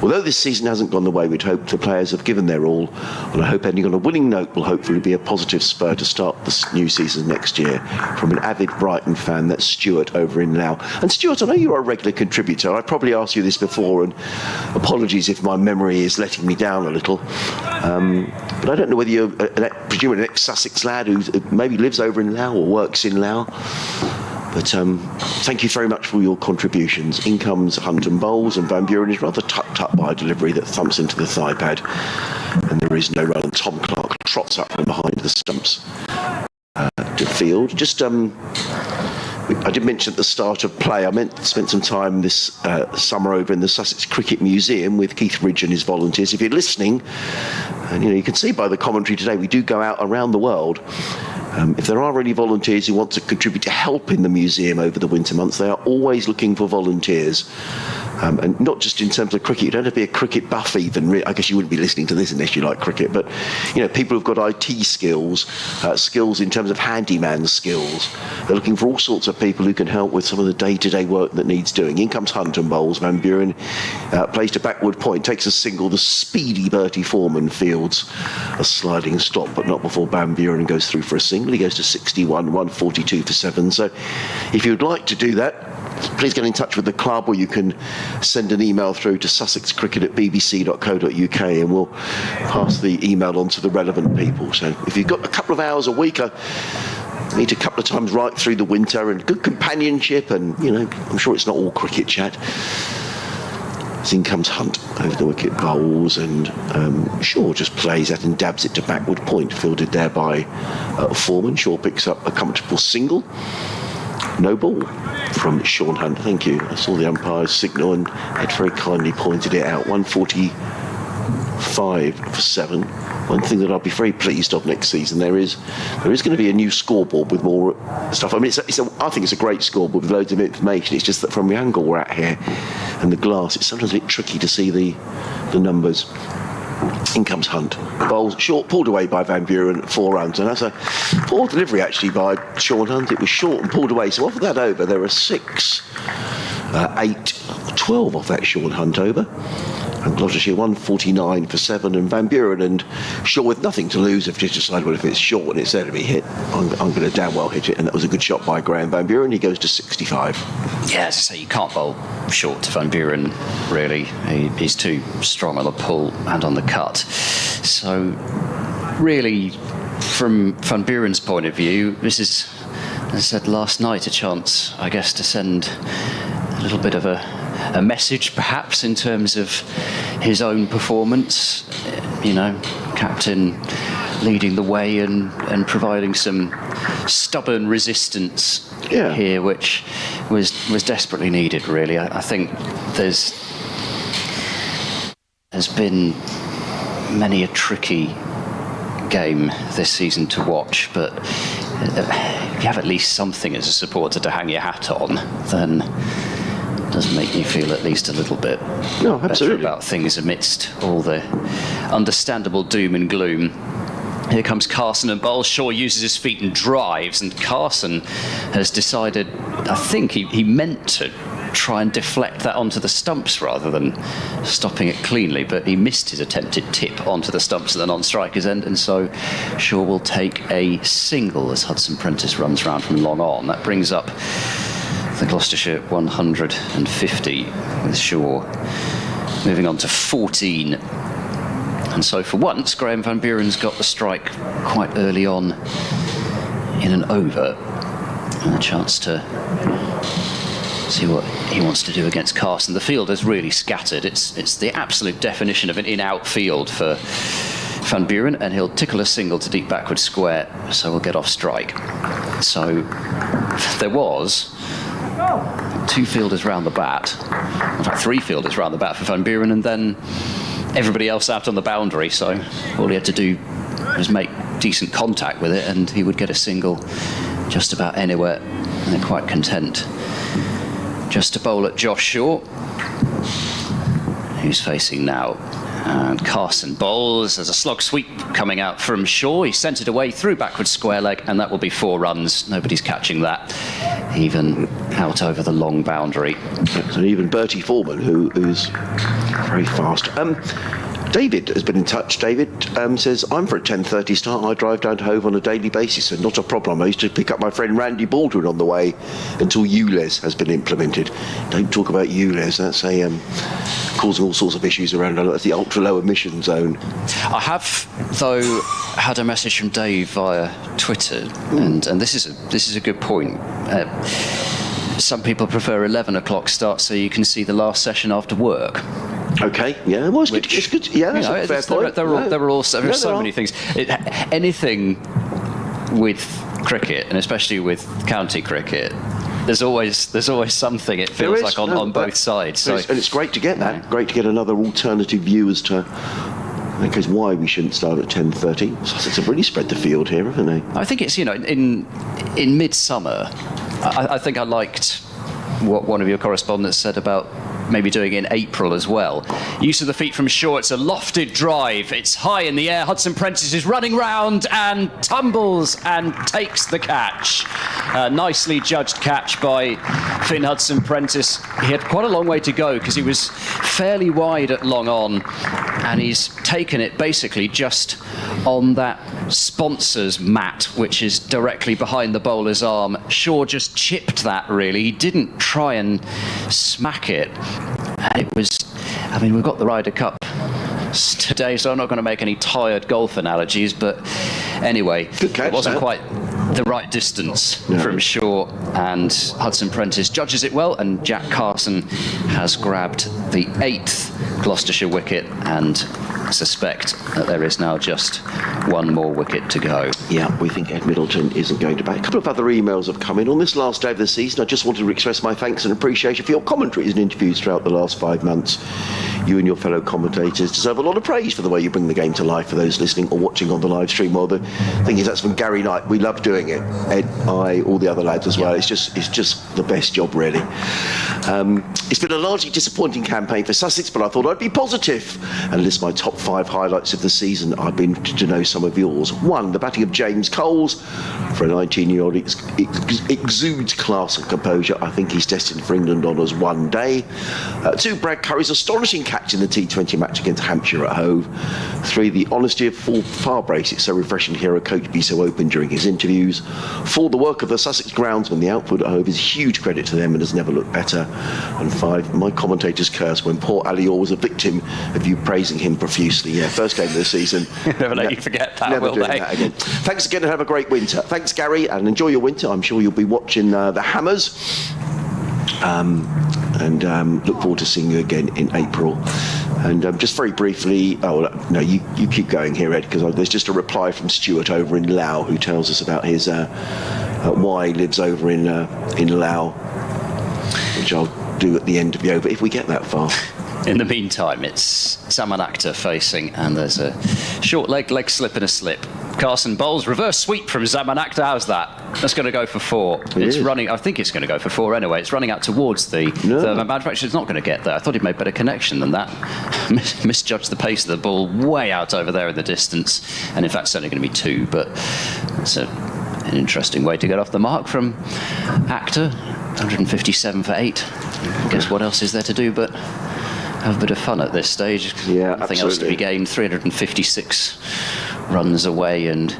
Although this season hasn't gone the way we'd hoped, the players have given their all, and I hope ending on a winning note will hopefully be a positive spur to start the new season next year. From an avid Brighton fan, that's Stuart over in Laos. And Stuart, I know you're a regular contributor. I probably asked you this before, and apologies if my memory is letting me down a little. But I don't know whether you're, presumably an ex-Sussex lad who maybe lives over in Laos or works in Laos. But thank you very much for your contributions. In comes Hunton Bowles, and Van Buren is rather tucked up by a delivery that thumps into the thigh pad. And there is no run, and Tom Clark trots up from behind the stumps to field. Just... I did mention at the start of play, I spent some time this summer over in the Sussex Cricket Museum with Keith Ridge and his volunteers. If you're listening, and you can see by the commentary today, we do go out around the world. If there are any volunteers who want to contribute to help in the museum over the winter months, they are always looking for volunteers. And not just in terms of cricket, you don't have to be a cricket buff even. I guess you wouldn't be listening to this unless you like cricket, but people who've got IT skills, skills in terms of handyman skills. They're looking for all sorts of people who can help with some of the day-to-day work that needs doing. In comes Hunton Bowles. Van Buren plays to backward point, takes a single. The speedy Bertie Foreman fields a sliding stop, but not before Van Buren goes through for a single. He goes to 61, 142 for 7. So if you'd like to do that, please get in touch with the club, or you can send an email through to sussexcricket@bbc.co.uk, and we'll pass the email on to the relevant people. So if you've got a couple of hours a week, meet a couple of times right through the winter, and good companionship, and I'm sure it's not all cricket chat. So in comes Hunt over the wicket, Bowles, and Shaw just plays that and dabs it to backward point, fielded there by Foreman. Shaw picks up a comfortable single. No ball from Sean Hunt. Thank you. I saw the umpire's signal, and Ed very kindly pointed it out. 145 for 7. One thing that I'll be very pleased of next season, there is going to be a new scoreboard with more stuff. I mean, I think it's a great scoreboard with loads of information. It's just that from the angle we're at here and the glass, it's sometimes a bit tricky to see the numbers. In comes Hunt. Bowles short, pulled away by Van Buren, 4 runs, and that's a poor delivery actually by Sean Hunt. It was short and pulled away, so off of that over there are 6, 8, 12 off that Sean Hunt over. And Gloucestershire 149 for 7, and Van Buren and Shaw with nothing to lose have just decided, well, if it's short and it's there to be hit, I'm going to damn well hit it. And that was a good shot by Graham Van Buren. He goes to 65. Yeah, as I say, you can't bowl short to Van Buren, really. He's too strong on the pull and on the cut. So, really, from Van Buren's point of view, this is, as I said last night, a chance, I guess, to send a little bit of a message, perhaps, in terms of his own performance. Captain leading the way and providing some stubborn resistance here, which was desperately needed, really. I think there's been many a tricky game this season to watch, but if you have at least something as a supporter to hang your hat on, then does make me feel at least a little bit better about things amidst all the understandable doom and gloom. Here comes Carson and Bowles. Shaw uses his feet and drives, and Carson has decided, I think he meant to try and deflect that onto the stumps rather than stopping it cleanly, but he missed his attempted tip onto the stumps at the non-striker's end, and so Shaw will take a single as Hudson Prentice runs round from long on. That brings up the Gloucestershire 150, with Shaw moving on to 14. And so for once, Graham Van Buren's got the strike quite early on in an over, and a chance to See what he wants to do against Carson. The field is really scattered. It's the absolute definition of an in-out field for Van Buren, and he'll tickle a single to deep backward square, so we'll get off strike. So there was 2 fielders round the bat, in fact 3 fielders round the bat for Van Buren, and then everybody else out on the boundary, so all he had to do was make decent contact with it and he would get a single just about anywhere, and they're quite content just to bowl at Josh Shaw, who's facing now. And Carson bowls. There's a slog sweep coming out from Shaw. He sent it away through backward square leg, and that will be 4 runs. Nobody's catching that, even out over the long boundary. And even Bertie Foreman, who's very fast. David has been in touch. David says, I'm for a 10:30 start. I drive down to Hove on a daily basis, so not a problem. I used to pick up my friend Randy Baldwin on the way until ULEZ has been implemented. Don't talk about ULEZ. That's causing all sorts of issues around. That's the ultra-low emission zone. I have, though, had a message from Dave via Twitter, and this is a good point. Some people prefer 11 o'clock start so you can see the last session after work. Okay, yeah, well, it's good. Yeah, that's a fair point. There are also so many things. Anything with cricket, and especially with county cricket, there's always something. It feels like on both sides. So, and it's great to get that. Yeah. Great to get another alternative view as to, I guess, why we shouldn't start at 10:30. Sussex have really spread the field here, haven't they? I think it's in midsummer. I think I liked what one of your correspondents said about maybe doing it in April as well. Use of the feet from Shaw. It's a lofted drive. It's high in the air. Hudson Prentice is running round and tumbles and takes the catch. Nicely judged catch by Finn Hudson Prentice. He had quite a long way to go because he was fairly wide at long on, and he's taken it basically just on that sponsor's mat, which is directly behind the bowler's arm. Shaw just chipped that, really. He didn't try and smack it. And it was, we've got the Ryder Cup today, so I'm not going to make any tired golf analogies, but anyway, it wasn't quite the right distance from Shaw, and Hudson Prentice judges it well, and Jack Carson has grabbed the 8th Gloucestershire wicket, and I suspect that there is now just one more wicket to go. Yeah, we think Ed Middleton isn't going to bat. A couple of other emails have come in. On this last day of the season, I just wanted to express my thanks and appreciation for your commentaries and interviews throughout the last 5 months. You and your fellow commentators deserve a lot of praise for the way you bring the game to life for those listening or watching on the live stream. Well, the thing is, that's from Gary Knight. We love doing it. Ed, I, all the other lads as well. It's just the best job, really. It's been a largely disappointing campaign for Sussex, but I thought I'd be positive and list my top 5 highlights of the season. I've been to know some of yours. 1, the batting of James Coles. For a 19-year-old, exudes class and composure. I think he's destined for England honours one day. 2, Brad Curry's astonishing catch in the T20 match against Hampshire at Hove. 3, the honesty of Far Brace. It's so refreshing to hear a coach be so open during his interviews. 4, the work of the Sussex groundsmen. The output at Hove is huge credit to them and has never looked better. And 5, my commentator's curse when poor Ali Orr was a victim of you praising him profusely. Yeah, first game of the season. Never let you forget that, never will doing they? That again. Thanks again and have a great winter. Thanks, Gary, and enjoy your winter. I'm sure you'll be watching the Hammers. And look forward to seeing you again in April. And just very briefly, you keep going here, Ed, because there's just a reply from Stuart over in Laos who tells us about his why he lives over in Laos, which I'll do at the end of the over if we get that far. In the meantime, it's Salman Akhtar facing, and there's a short leg slip and a slip. Carson bowls, reverse sweep from Salman Akhtar. How's that? That's going to go for 4. It's running. I think it's going to go for 4 anyway. It's running out towards the manufacturer. It's not going to get there. I thought he'd made better connection than that. Misjudged the pace of the ball, way out over there in the distance, and in fact, it's only going to be 2. But it's an interesting way to get off the mark from Akhtar. 157 for 8. I guess what else is there to do but have a bit of fun at this stage? Yeah, nothing else to be gained. 356 runs away and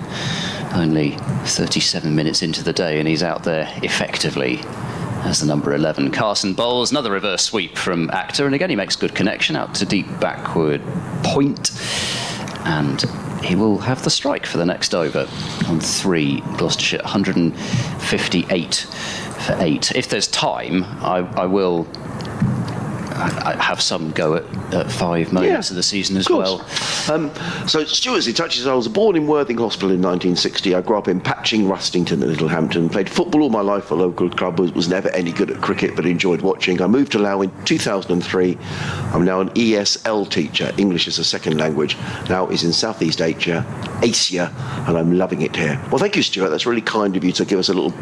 only 37 minutes into the day, and he's out there effectively as the number 11. Carson bowls, another reverse sweep from Akhtar, and again he makes good connection out to deep backward point, and he will have the strike for the next over on 3 Gloucestershire, 158 for 8. If there's time, I will have some go at 5 moments of the season as well. So Stuart, as he touches, I was born in Worthing Hospital in 1960. I grew up in Patching, Rustington and Littlehampton. Played football all my life for a local club. Was never any good at cricket, but enjoyed watching. I moved to Laos in 2003. I'm now an ESL teacher, English as a second language. Now is in Southeast Asia, and I'm loving it here. Well, thank you, Stuart. That's really kind of you to give us a little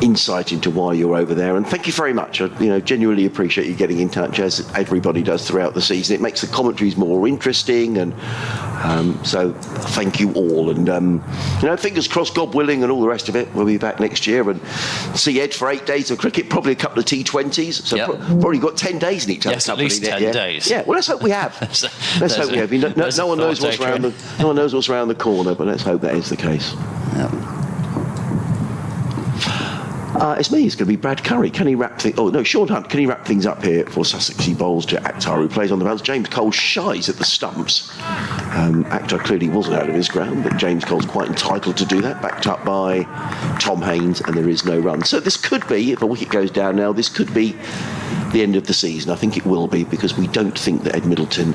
insight into why you're over there, and thank you very much. I genuinely appreciate you getting in touch, as everybody does throughout the season. It makes the commentaries more interesting, and so thank you all. And fingers crossed, God willing, and all the rest of it, we'll be back next year and see Ed for 8 days of cricket, probably a couple of T20s. So probably got 10 days in each other's company. At least 10 days. Yeah. Well, let's hope we have. Let's hope we have. No one knows what's around the corner, but let's hope that is the case. Yeah. It's me. It's going to be Brad Curry. Can he wrap things? Oh no, Sean Hunt. Can he wrap things up here for Sussex? He bowls to Akhtar, who plays on the bounce. James Cole shies at the stumps. Akhtar clearly wasn't out of his ground, but James Cole's quite entitled to do that. Backed up by Tom Haynes, and there is no run. So this could be, if a wicket goes down now, this could be the end of the season. I think it will be, because we don't think that Ed Middleton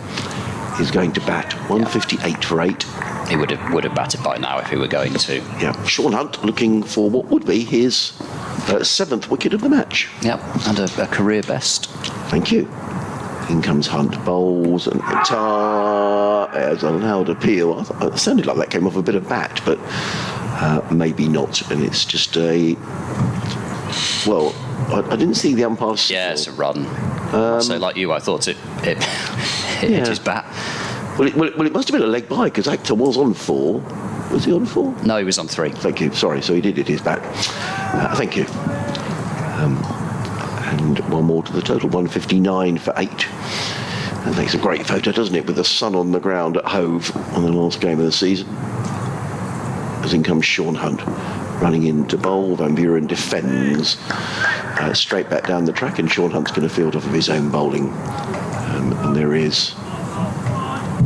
is going to bat. 158 for 8. He would have batted by now if he were going to. Yeah, Sean Hunt looking for what would be his 7th wicket of the match. Yep, and a career best. Thank you. In comes Hunt, bowls, and Akhtar has a loud appeal. It sounded like that came off a bit of bat, but maybe not. And it's just I didn't see the umpire. Yeah, it's a run. So like you, I thought it hit his bat. Well, it must have been a leg by, because Akhtar was on 4. Was he on 4? No, he was on 3. Thank you. Sorry, so he did hit his bat. Thank you. And one more to the total, 159 for 8. That makes a great photo, doesn't it, with the sun on the ground at Hove on the last game of the season. As in comes Sean Hunt, running in to bowl. Van Buren defends straight back down the track, and Sean Hunt's going to field off of his own bowling. And there is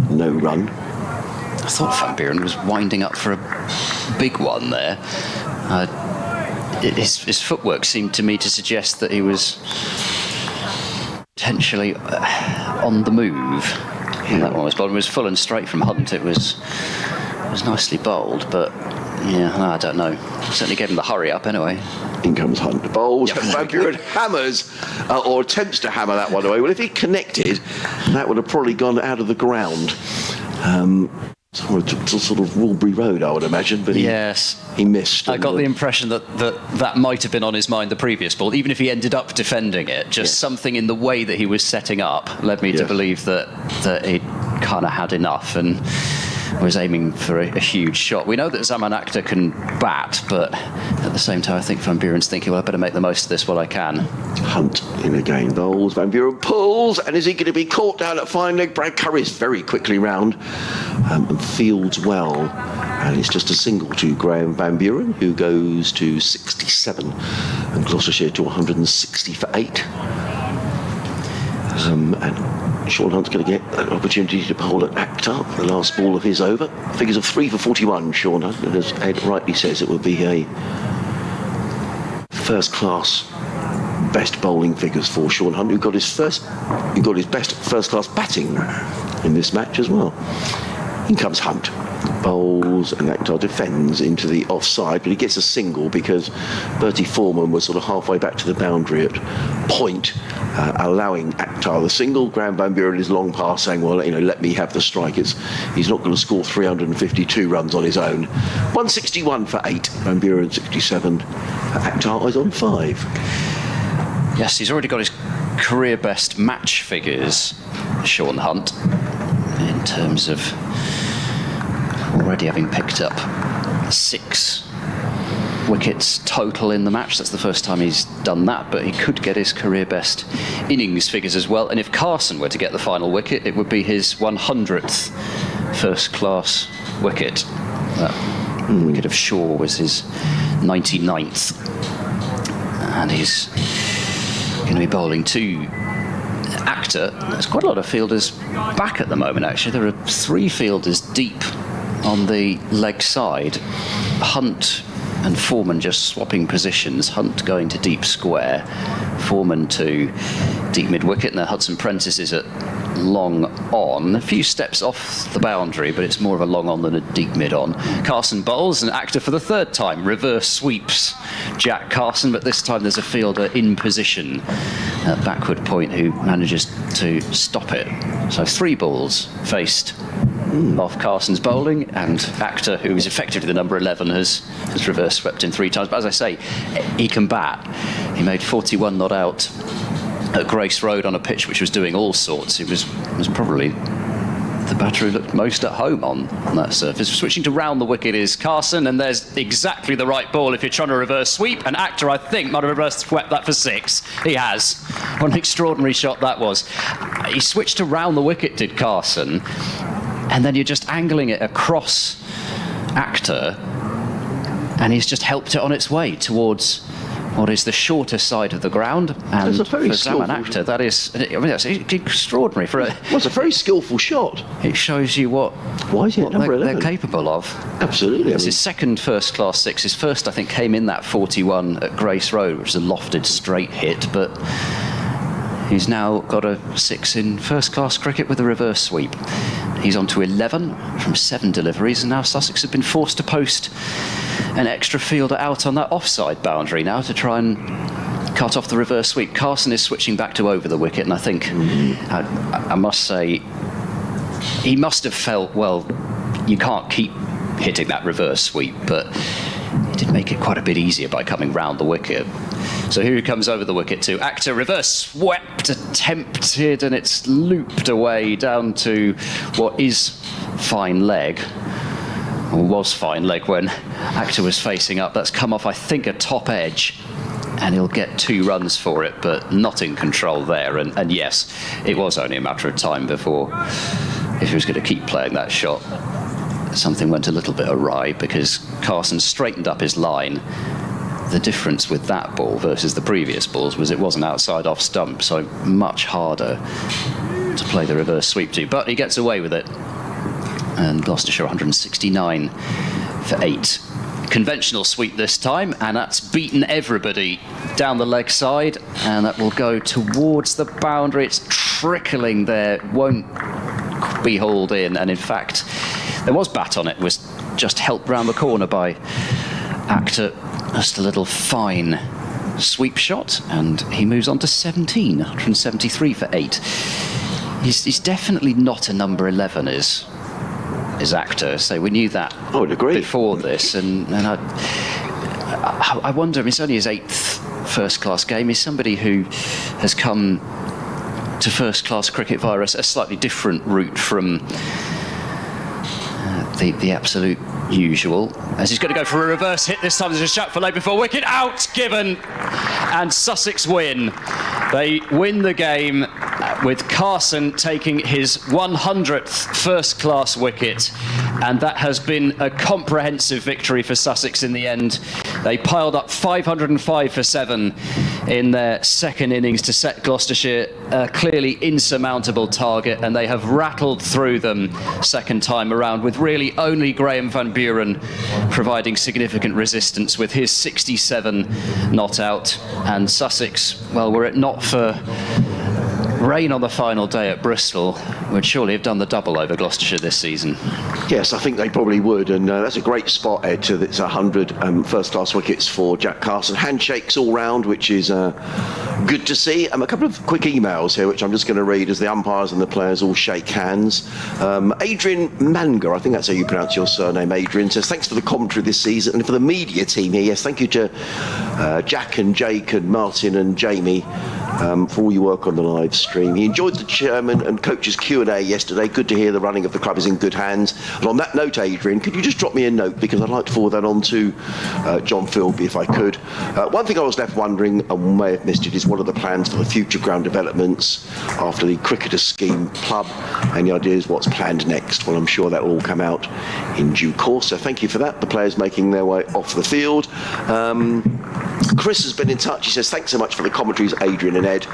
no run. I thought Van Buren was winding up for a big one there. His footwork seemed to me to suggest that he was potentially on the move. And that one was bowled. It was full and straight from Hunt. It was nicely bowled, but I don't know. Certainly gave him the hurry up anyway. In comes Hunt, bowls, and Van Buren hammers, or attempts to hammer that one away. Well, if he connected, that would have probably gone out of the ground. To sort of Woolbury Road, I would imagine, but he missed. I got the impression that might have been on his mind the previous ball, even if he ended up defending it. Just something in the way that he was setting up led me to believe that he kind of had enough and was aiming for a huge shot. We know that Zaman Akhtar can bat, but at the same time, I think Van Buren's thinking, well, I better make the most of this while I can. Hunt in again, bowls. Van Buren pulls, and is he going to be caught down at fine leg? Brad Curry's very quickly round and fields well. And it's just a single to Graham Van Buren, who goes to 67, and Gloucestershire to 160 for 8. And Sean Hunt's going to get an opportunity to bowl at Akhtar, the last ball of his over. Figures of 3 for 41, Sean Hunt, and as Ed rightly says, it will be a first-class best bowling figures for Sean Hunt, who got his best first-class batting in this match as well. In comes Hunt, bowls, and Akhtar defends into the offside, but he gets a single because Bertie Foreman was sort of halfway back to the boundary at point, allowing Akhtar the single. Graham Van Buren is long past saying, well, let me have the strike. He's not going to score 352 runs on his own. 161 for 8, Van Buren 67. Akhtar is on 5. Yes, he's already got his career best match figures, Sean Hunt, in terms of already having picked up 6 wickets total in the match. That's the first time he's done that, but he could get his career best innings figures as well. And if Carson were to get the final wicket, it would be his 100th first-class wicket. That wicket of Shaw was his 99th. And he's going to be bowling to Akhtar Actor, there's quite a lot of fielders back at the moment, actually. There are 3 fielders deep on the leg side. Hunt and Foreman just swapping positions. Hunt going to deep square, Foreman to deep mid-wicket, and then Hudson Prentice is at long on. A few steps off the boundary, but it's more of a long on than a deep mid on. Carson bowls, and Actor for the 3rd time reverse sweeps Jack Carson, but this time there's a fielder in position at backward point who manages to stop it. So 3 balls faced off Carson's bowling, and Actor, who is effectively the number 11, has reverse swept him 3 times. But as I say, he can bat. He made 41 not out at Grace Road on a pitch which was doing all sorts. He was probably the batter who looked most at home on that surface. Switching to round the wicket is Carson, and there's exactly the right ball if you're trying to reverse sweep, and Actor, I think, might have reverse swept that for 6. He has. What an extraordinary shot that was. He switched to round the wicket, did Carson, and then you're just angling it across Actor, and he's just helped it on its way towards what is the shorter side of the ground. And that's a very for Zaman Actor, that is, I mean, that's extraordinary for a. Well, it's a very skillful shot. It shows you what they're capable of. Absolutely. It's his 2nd first-class 6. His first, I think, came in that 41 at Grace Road, which is a lofted straight hit, but he's now got a 6 in first-class cricket with a reverse sweep. He's on to 11 from 7 deliveries, and now Sussex have been forced to post an extra fielder out on that offside boundary now to try and cut off the reverse sweep. Carson is switching back to over the wicket, and I think, I must say, he must have felt, well, you can't keep hitting that reverse sweep, but he did make it quite a bit easier by coming round the wicket. So here he comes over the wicket to Actor, reverse swept, attempted, and it's looped away down to what is fine leg, or was fine leg when Actor was facing up. That's come off, I think, a top edge, and he'll get 2 runs for it, but not in control there. And yes, it was only a matter of time before, if he was going to keep playing that shot, something went a little bit awry, because Carson straightened up his line. The difference with that ball versus the previous balls was it wasn't outside off stump, so much harder to play the reverse sweep to. But he gets away with it. And Gloucestershire 169 for 8. Conventional sweep this time, and that's beaten everybody down the leg side, and that will go towards the boundary. It's trickling there, won't be hauled in, and in fact, there was bat on it, was just helped round the corner by Actor. Just a little fine sweep shot, and he moves on to 17, 173 for 8. He's definitely not a number 11, is Actor. So we knew that before this, and I wonder, I mean, it's only his 8th first-class game. He's somebody who has come to first-class cricket via a slightly different route from the absolute usual, as he's going to go for a reverse hit this time. There's a shot for leg before wicket, out, given, and Sussex win. They win the game with Carson taking his 100th first-class wicket, and that has been a comprehensive victory for Sussex in the end. They piled up 505 for 7 in their 2nd innings to set Gloucestershire a clearly insurmountable target, and they have rattled through them 2nd time around, with really only Graham van Buren providing significant resistance with his 67 not out. And Sussex, well, were it not for rain on the final day at Bristol, would surely have done the double over Gloucestershire this season. Yes, I think they probably would, and that's a great spot, Ed, to it's 100 first-class wickets for Jack Carson. Handshakes all round, which is good to see. A couple of quick emails here, which I'm just going to read as the umpires and the players all shake hands. Adrian Manga, I think that's how you pronounce your surname, Adrian, says, thanks for the commentary this season, and for the media team here. Yes, thank you to Jack and Jake and Martin and Jamie for all your work on the live stream. He enjoyed the chairman and coach's Q&A yesterday. Good to hear the running of the club is in good hands. And on that note, Adrian, could you just drop me a note, because I'd like to forward that on to John Philby if I could. One thing I was left wondering, and may have missed it, is what are the plans for the future ground developments after the cricketer scheme club? Any ideas what's planned next? Well, I'm sure that will all come out in due course. So thank you for that. The players making their way off the field. Chris has been in touch. He says, thanks so much for the commentaries, Adrian and Ed.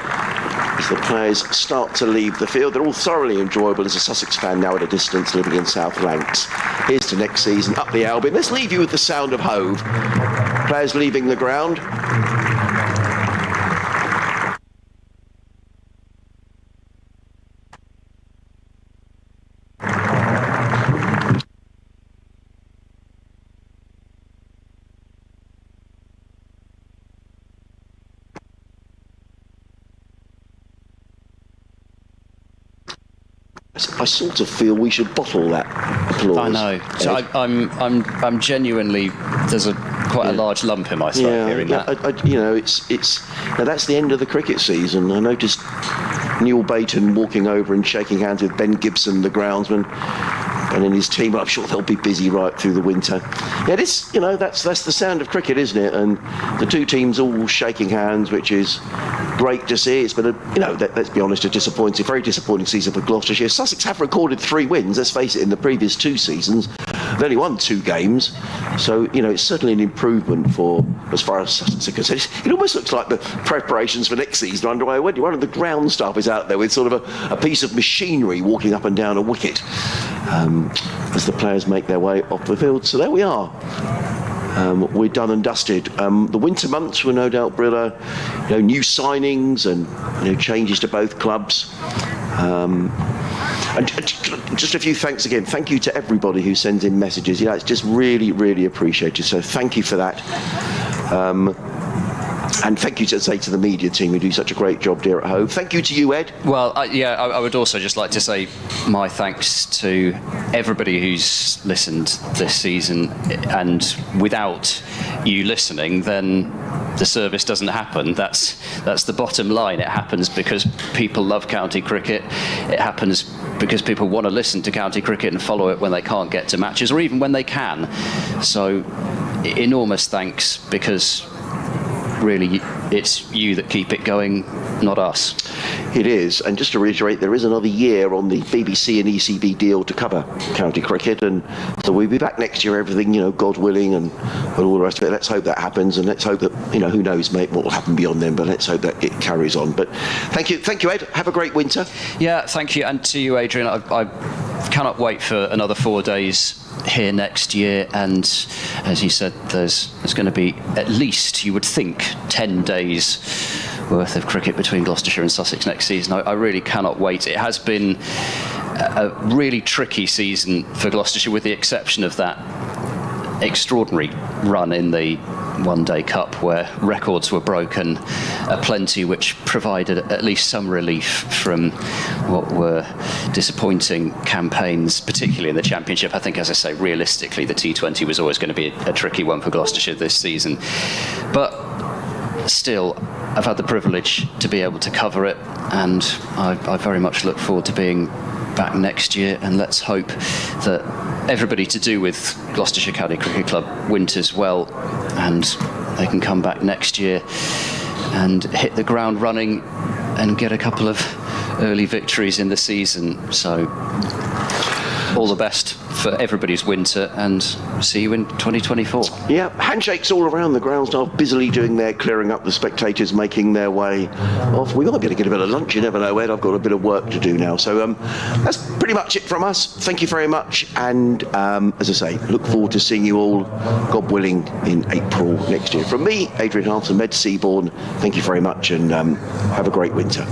as the players start to leave the field. They're all thoroughly enjoyable as a Sussex fan now at a distance living in South Lancs. Here's to next season, up the Albion. Let's leave you with the sound of Hove. Players leaving the ground. I sort of feel we should bottle that applause. I know. So I'm genuinely, there's quite a large lump in my throat hearing that. You know, it's now that's the end of the cricket season. I noticed Neil Baton walking over and shaking hands with Ben Gibson, the groundsman, and in his team. I'm sure they'll be busy right through the winter. Yeah, this, you know, that's the sound of cricket, isn't it? And the two teams all shaking hands, which is great to see. It's been let's be honest, very disappointing season for Gloucestershire. Sussex have recorded 3 wins, let's face it, in the previous 2 seasons. They've only won 2 games. So, you know, it's certainly an improvement for, as far as Sussex are concerned. It almost looks like the preparations for next season are underway. One of the ground staff is out there with sort of a piece of machinery walking up and down a wicket as the players make their way off the field. So there we are. We're done and dusted. The winter months will no doubt bring new signings and changes to both clubs. And just a few thanks again. Thank you to everybody who sends in messages. It's just really, really appreciated. So thank you for that. And thank you to the media team who do such a great job here at home. Thank you to you, Ed. Well, I would also just like to say my thanks to everybody who's listened this season. And without you listening, then the service doesn't happen. That's the bottom line. It happens because people love county cricket. It happens because people want to listen to county cricket and follow it when they can't get to matches, or even when they can. So enormous thanks, because really it's you that keep it going, not us. It is, and just to reiterate, there is another year on the BBC and ECB deal to cover county cricket, and so we'll be back next year, everything, God willing, and all the rest of it. Let's hope that happens, and let's hope that, who knows, mate, what will happen beyond then, but let's hope that it carries on. But thank you, Ed. Have a great winter. Yeah, thank you, and to you, Adrian. I cannot wait for another 4 days here next year, and as you said, there's going to be at least, you would think, 10 days worth of cricket between Gloucestershire and Sussex next season. I really cannot wait. It has been a really tricky season for Gloucestershire, with the exception of that extraordinary run in the one-day cup where records were broken aplenty, which provided at least some relief from what were disappointing campaigns, particularly in the Championship. I think, as I say, realistically, the T20 was always going to be a tricky one for Gloucestershire this season. But still, I've had the privilege to be able to cover it, and I very much look forward to being back next year, and let's hope that everybody to do with Gloucestershire County Cricket Club winters well, and they can come back next year and hit the ground running and get a couple of early victories in the season. So all the best for everybody's winter, and see you in 2024. Yeah, handshakes all around. The ground staff busily doing their clearing up, the spectators making their way off. We might be able to get a bit of lunch, you never know, Ed. I've got a bit of work to do now. So that's pretty much it from us. Thank you very much, and as I say, look forward to seeing you all, God willing, in April next year. From me, Adrian Hanson, Med Seaborn, thank you very much, and have a great winter.